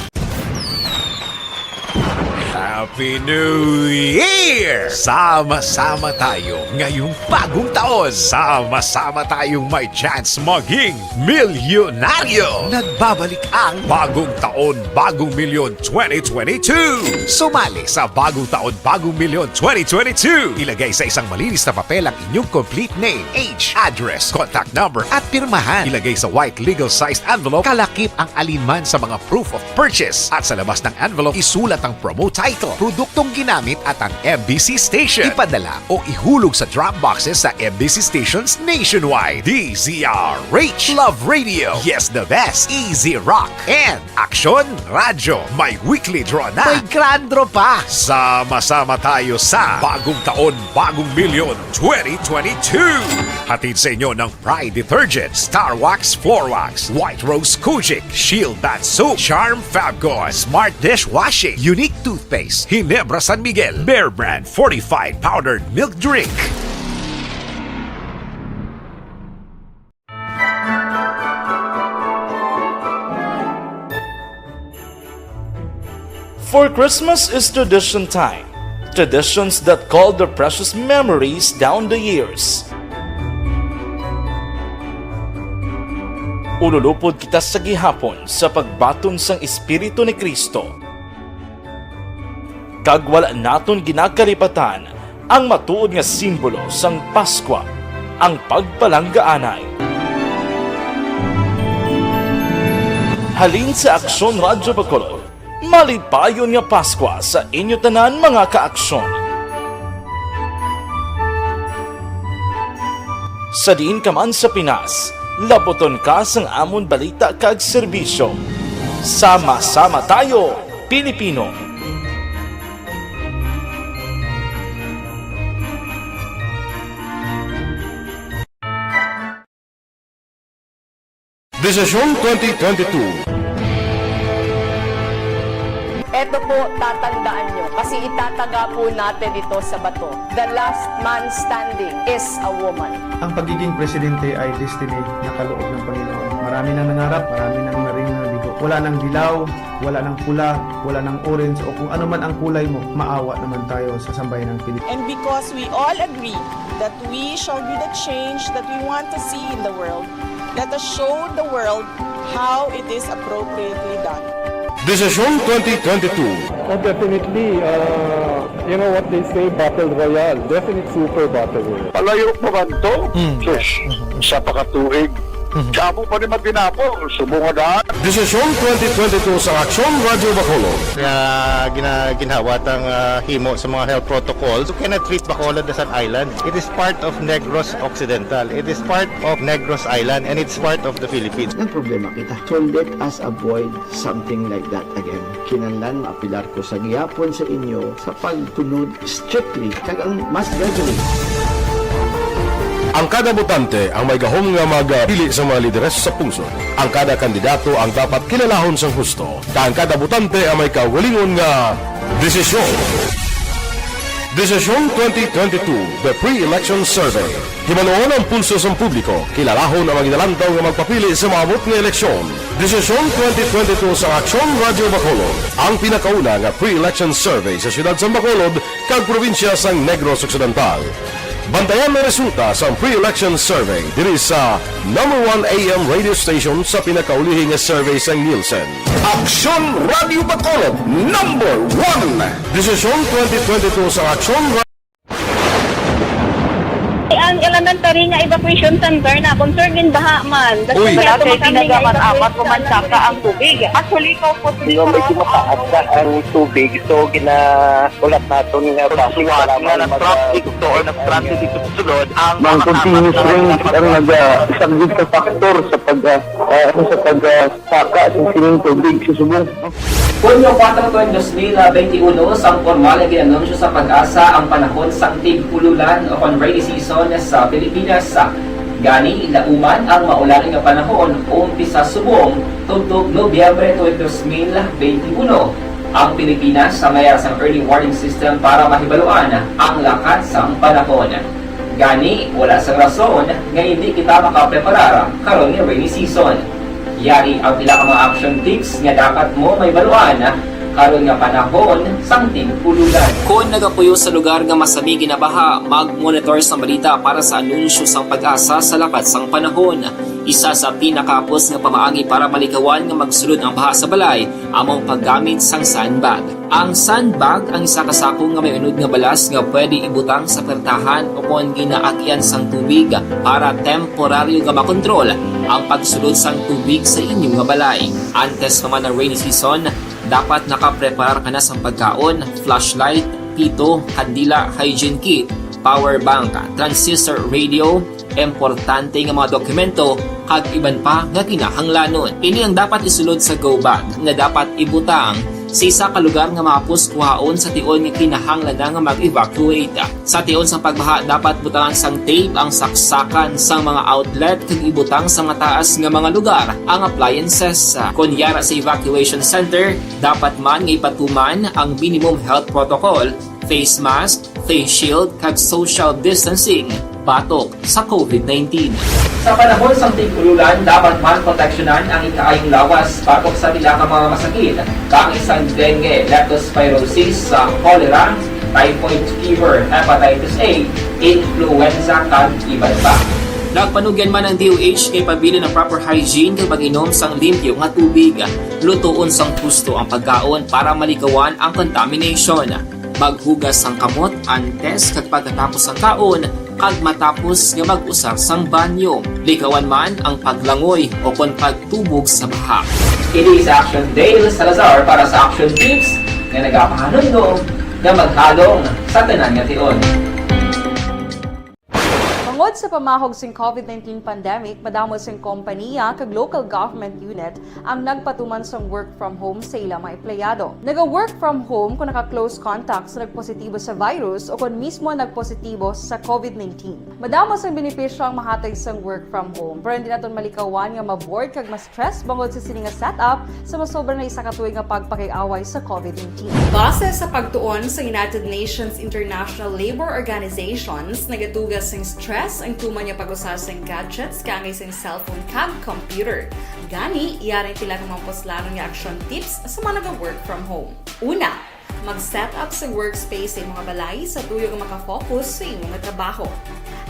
Happy New Year! Sama-sama tayo ngayong bagong taon. Sama-sama tayong may chance maging milyonaryo. Nagbabalik ang Bagong Taon, Bagong Milyon 2022. Sumali sa Bagong Taon, Bagong Milyon 2022. Ilagay sa isang malinis na papel ang inyong complete name, age, address, contact number at pirmahan. Ilagay sa white legal-sized envelope, kalakip ang alinman sa mga proof of purchase. At sa labas ng envelope, isulat ang promo title, produktong ginamit at ang MBC station. Ipadala o ihulog sa drop boxes sa MBC stations nationwide. DZRH, Love Radio, Yes the Best, Easy Rock, and Aksyon Radio. May weekly draw na. May grand draw pa. Sama-sama tayo sa Bagong Taon, Bagong Milyon 2022. Hatid sa inyo ng Pride Detergent, Star Wax Floor Wax, White Rose Kojic, Shield Bath Soap, Charm Fabgone, Smart Dishwashing, Unique Toothpaste, Ginebra San Miguel, Bear Brand Fortified Powdered Milk Drink. For Christmas is tradition time. Traditions that call the precious memories down the years. Ululupod kita sa gihapon sa pagbaton sang Espiritu ni Kristo. Kag wala naton ginakalipatan ang matuod nga simbolo sang Paskwa, ang pagpalanggaanay. Halin sa Aksyon Radio Bacolod, malipayon nga Paskwa sa inyo tanan mga kaaksyon. Sa diin ka man sa Pinas, laboton ka sang amon balita kag serbisyo. Sama-sama tayo, Pilipino. Desisyon 2022. Eto po, tatandaan nyo, kasi itataga po natin ito sa bato. The last man standing is a woman. Ang pagiging presidente ay destiny na kaloob ng Panginoon. Marami nang nangarap, marami nang naring nabigo. Wala nang dilaw, wala nang pula, wala nang orange, o kung ano man ang kulay mo, maawa naman tayo sa sambayan ng Pilipinas. And because we all agree that we shall be the change that we want to see in the world, let us show the world how it is appropriately done. Desisyon 2022. Definitely, you know what they say, battle royale. Definite super battle royale. Palayo mo man to. Sus, sa pakatuig. Sabo pa ni Magdinapo, subungan. Desisyon 2022 sa Aksyon Radio Bacolod. Kaya ginhawat ang himo sa mga health protocols. You cannot treat Bacolod as an island. It is part of Negros Occidental. It is part of Negros Island and it's part of the Philippines. Ang problema kita. So let us avoid something like that again. Kinahanglan maapilar ko sa gihapon sa inyo sa pagtunod strictly kag ang mas gagawin. Ang kada botante ang may gahom nga magpili sa mga lideres sa pungsod. Ang kada kandidato ang dapat kilalahon sang husto. Ang kada botante ang may kaugalingon nga desisyon. Desisyon 2022, the pre-election survey. Himanuon ang pulso sa publiko, kilalahon ang maginalantaw nga magpapili sa maabot nga eleksyon. Desisyon 2022 sa Aksyon Radio Bacolod, ang pinakauna nga pre-election survey sa siyudad sa Bacolod kag probinsya sang Negros Occidental. Bantayan na resulta sa pre-election survey diri sa number 1 AM radio station sa pinakaulihing survey sa Nielsen. Aksyon Radio Bacolod, number 1. Desisyon 2022 sa Aksyon Radio. Ang elementary nga evacuation center na concern din baha man. Uy, dati ginagamat-amat kumansaka ang tubig. Actually, ko po medyo mataas na ang tubig. So, ginaulat natin nga pasuwat nga ng traffic to or ng traffic dito sa sulod. Ang continuous rain ang nag-isang sa factor sa pagsaka sa sining tubig sa subong. Hunyo 4, 2021, sang formal na ginanunsyo sa pag-asa ang panahon sa tig-ululan o rainy season sa Pilipinas. Gani, lauman ang maulaling nga panahon umpisa subong tugtog Nobyembre 2021. Ang Pilipinas sa mayroon sang early warning system para mahibaluan ang lakat sang panahon. Gani, wala sang rason nga hindi kita makapreparar karon nga rainy season. Yari ang pila ka mga action tips nga dapat mo may baluan karon nga panahon sang tig-ululan. Kung nagapuyo sa lugar nga masami ginabaha, mag-monitor sa balita para sa anunsyo sang pag-asa sa lakat sang panahon. Isa sa pinakapos nga pamaagi para malikawan nga magsulod ang baha sa balay, among paggamit sang sandbag. Ang sandbag ang isa ka sako nga may unod nga balas nga pwede ibutang sa pertahan o kung ginaagyan sang tubig para temporaryo nga makontrol ang pagsulod sang tubig sa inyong nga balay. Antes naman ng rainy season, dapat nakaprepare ka na sa pagkaon, flashlight, pito, kandila, hygiene kit, power bank, transistor radio, importante nga mga dokumento, kag iban pa nga kinahanglanon. Ini ang dapat isulod sa go bag nga dapat ibutang sa isa ka lugar nga mapus kuhaon sa tion nga kinahanglan nga mag-evacuate. Sa tion sa pagbaha, dapat butangan sang tape ang saksakan sa mga outlet kag ibutang sa mga taas nga mga lugar ang appliances. Kunyara sa evacuation center, dapat man nga ipatuman ang minimum health protocol, face mask, face shield kag social distancing batok sa COVID-19. Sa panahon sa tig-ululan, dapat man proteksyonan ang ikaayong lawas batok sa pila ka mga masakit, kang isang dengue, leptospirosis, cholera, typhoid fever, hepatitis A, influenza kag iban pa. Nagpanugyan man ang DOH kay pabili ng proper hygiene kag pag-inom sang limpyo nga tubig. Lutuon sang husto ang pagkaon para malikawan ang contamination. Maghugas sang kamot antes kag pagkatapos ang kaon kag matapos nga mag-usar sang banyo. Likawan man ang paglangoy o kon pagtubog sa baha. Kini sa Action Dale Salazar para sa Action Tips nga nagapahanundong nga maghalong sa tanan nga tion. Tungod sa pamahog sing COVID-19 pandemic, madamo sing kompanya kag local government unit ang nagpatuman sa work from home sa ilang mga empleyado. Naga-work from home kung naka-close contact sa nagpositibo sa virus o kung mismo nagpositibo sa COVID-19. Madamo sang benepisyo ang mahatag sa work from home, pero hindi naton malikawan nga ma-bored kag ma-stress bangod sa sini nga setup sa masobra na isa ka tuig nga pagpakiaway sa COVID-19. Base sa pagtuon sa United Nations International Labour Organizations, nagatugas sing stress ang tuman niya pag-usas ng gadgets kangay sa cellphone kag computer. Gani, iyaring tila ng mga poslanong nga action tips sa mga nag-work from home. Una, mag-set up sa workspace sa mga balay sa tuyo nga makafocus sa imong trabaho.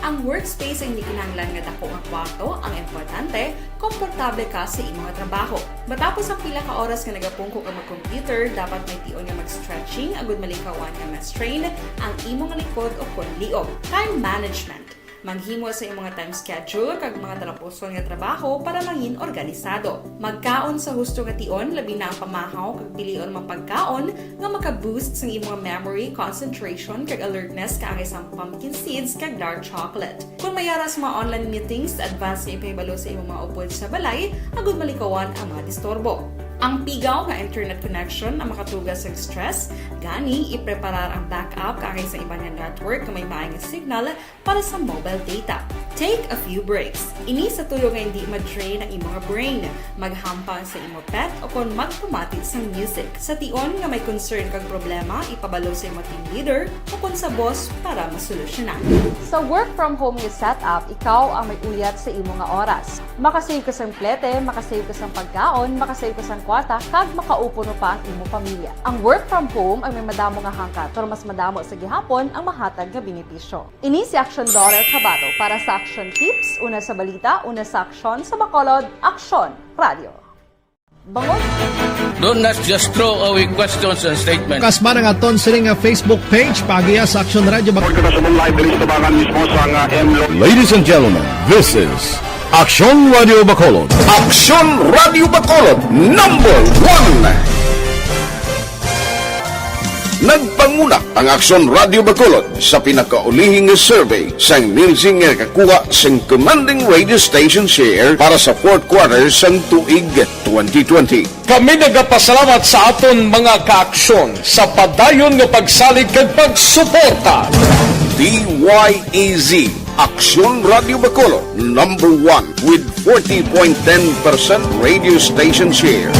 Ang workspace ay hindi kinahanglan nga dako nga kwarto, ang importante, komportable ka sa imong trabaho. Matapos ang pila ka oras nga nagapungko ka mag-computer, dapat may tion nga mag-stretching agud malikawan nga ma-strain ang imong likod o kon liog. Time management. Manghimo sa imong time schedule kag mga talapuson nga trabaho para mangin organisado. Magkaon sa husto nga tion, labi na ang pamahaw kag pilion mapagkaon nga maka-boost sa imong memory, concentration kag alertness kaangay sa pumpkin seeds kag dark chocolate. Kung mayaras mga online meetings, advance sa ipahibalo sa imong mga upod sa balay, agud malikawan ang mga disturbo. Ang pigaw nga internet connection ang makatugas sa stress, gani ipreparar ang backup kaangay sa ibang network na may maayong signal para sa mobile data. Take a few breaks. Ini sa tuyo nga hindi ma-drain ang imong brain, maghampang sa imong pet o kon magpumati sa music. Sa tion nga may concern kag problema, ipabalo sa imong team leader o kon sa boss para masolusyonan. Sa work from home nga setup, ikaw ang may uyat sa imong nga oras. Makasave ka sa plete, makasave ka sa pagkaon, makasave ka sa kwata, kag makaupo no pa ang imong pamilya. Ang work from home ay may madamo nga hangkat, pero mas madamo sa gihapon ang mahatag nga benepisyo. Ini si Aksyon Dorel Cabato para sa Action Tips, una sa balita, una sa aksyon sa Bacolod, Aksyon Radio. Bangon! Do not just throw away questions and statements. Kasma ng aton sining nga Facebook page pagiya sa Aksyon Radio. Ladies and gentlemen, this is Aksyon Radio Bacolod. Aksyon Radio Bacolod number 1. Nagpangunak ang Aksyon Radio Bacolod sa pinakaulihing survey sa Nielsen nga kakuha sa commanding radio station share para sa fourth quarter sa tuig 2020. Kami nagapasalamat sa aton mga kaaksyon sa padayon nga pagsalig kag pagsuporta. DYEZ Aksyon Radio Bacolod number 1 with 40.10% radio station share.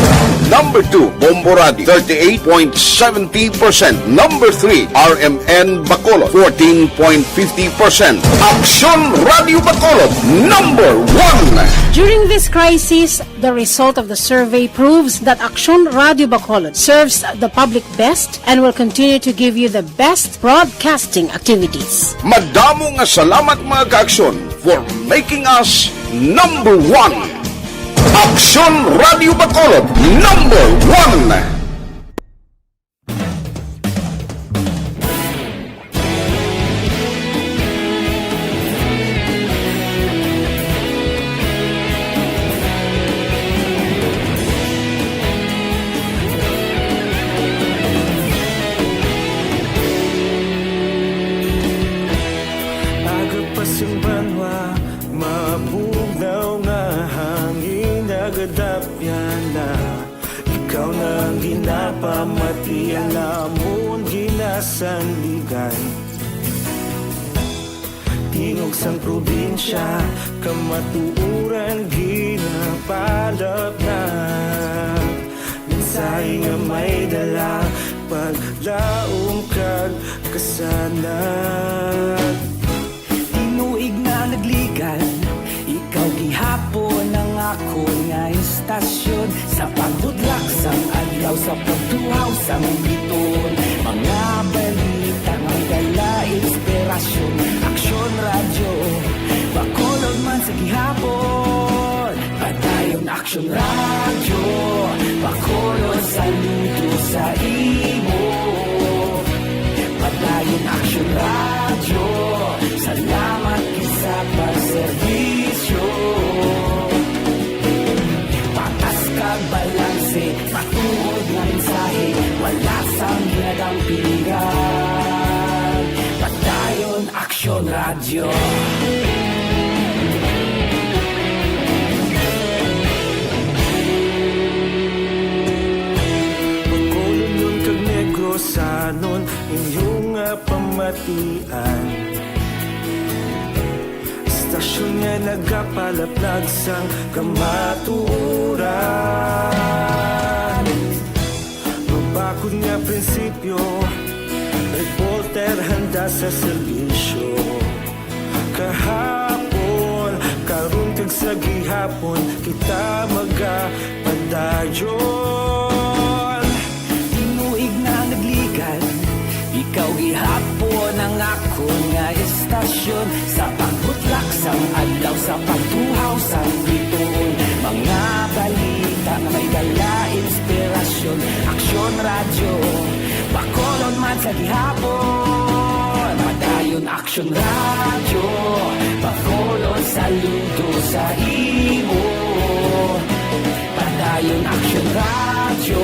Number 2, Bombo Radio 38.70%. Number 3, RMN Bacolod 14.50%. Aksyon Radio Bacolod number 1. During this crisis, the result of the survey proves that Aksyon Radio Bacolod serves the public best and will continue to give you the best broadcasting activities. Madamo nga salamat mga kaaksyon for making us number 1. Aksyon Radio Bacolod number 1. Pamati ang namon ginasandigan Tingog sang probinsya kamatuuran ginapalap na Minsay nga may dala paglaong kag kasanan Tinuig na nagligan ikaw gihapon ang ako nga istasyon sa pagbudlak sang adlaw sa pagtuhaw sang biton mga balita nga dala inspirasyon Aksyon Radio Bacolod man sa gihapon padayon Aksyon Radio Bacolod saludo sa imo padayon Aksyon Radio salamat sa pagserbisyo patas kag balanse matuod nga mensahe wala sang ginagampingan padayon Aksyon Radio Aksyon niya nagapalaplag sang kamaturan. Mabakod nga prinsipyo, reporter handa sa serbisyo. Kahapon, karun kag sa gihapon, kita magapadayon. Tinuig na nagligan, ikaw gihapon ang ako nga istasyon. Sa pagbutlak sang adlaw, sa pagtuhaw sang bituon, mga balita na may dala inspirasyon. Aksyon radyo, Bacolod man sa gihapon. Padayon Aksyon radyo, Bacolod saludo sa imo. Padayon Aksyon radyo,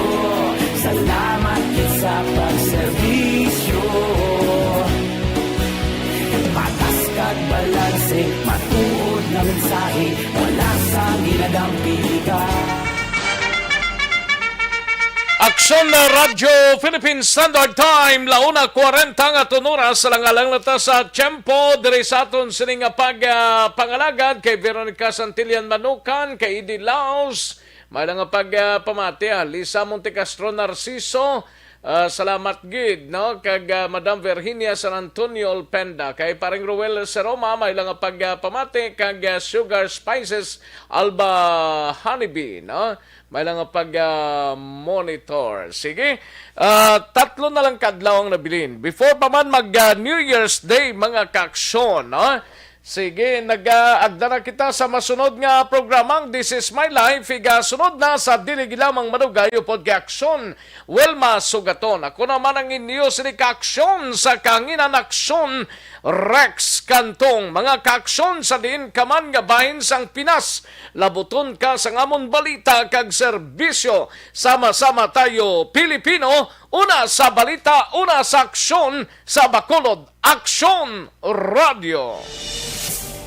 salamat kit sa pagserbisyo. Patas kag balanse, matuod na mensahe, wala sa ginadampi ka. Aksyon na Radyo Philippine Standard Time, 1:40 nga oras sa langalang nata sa Tiempo, diri sa aton sining pangalagad kay Veronica Santillan Manukan, kay Idi Laos, may nga pamati, Lisa Montecastro Narciso, salamat gid, no? Kag Madam Virginia San Antonio Olpenda, kay paring Ruel Seroma, may nga pamati, kag Sugar Spices Alba Honeybee, no? May lang pag-monitor. Sige, tatlo na lang kadlaw ang nabilin. Before pa man mag-New Year's Day, mga kaaksyon, no? Sige, nag-agda na kita sa masunod nga programang This is My Life. Sunod na sa Diligi lamang manugayo pod kaaksyon. Welma Sugaton. Ako naman ang inyo sini kaaksyon sa Kanginan Aksyon, Rex Cantong. Mga kaaksyon sa din kaman nga bahin sang Pinas. Labuton ka sa ngamon balita kag serbisyo. Sama-sama tayo Pilipino. Una sa balita, una sa aksyon sa Bacolod. Aksyon Radio.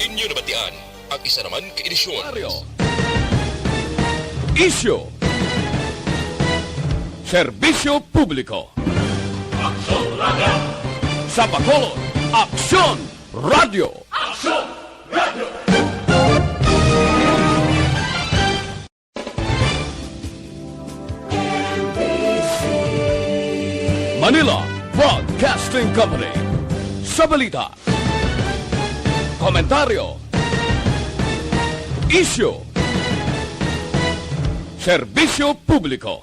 Inyo nabatian ang isa naman ka-edisyon. Isyo. Serbisyo publiko. Aksyon Radio. Sa Bacolod, Aksyon Radio. Aksyon Radio. Manila Broadcasting Company. Sa balita, komentaryo, isyu, serbisyo publiko.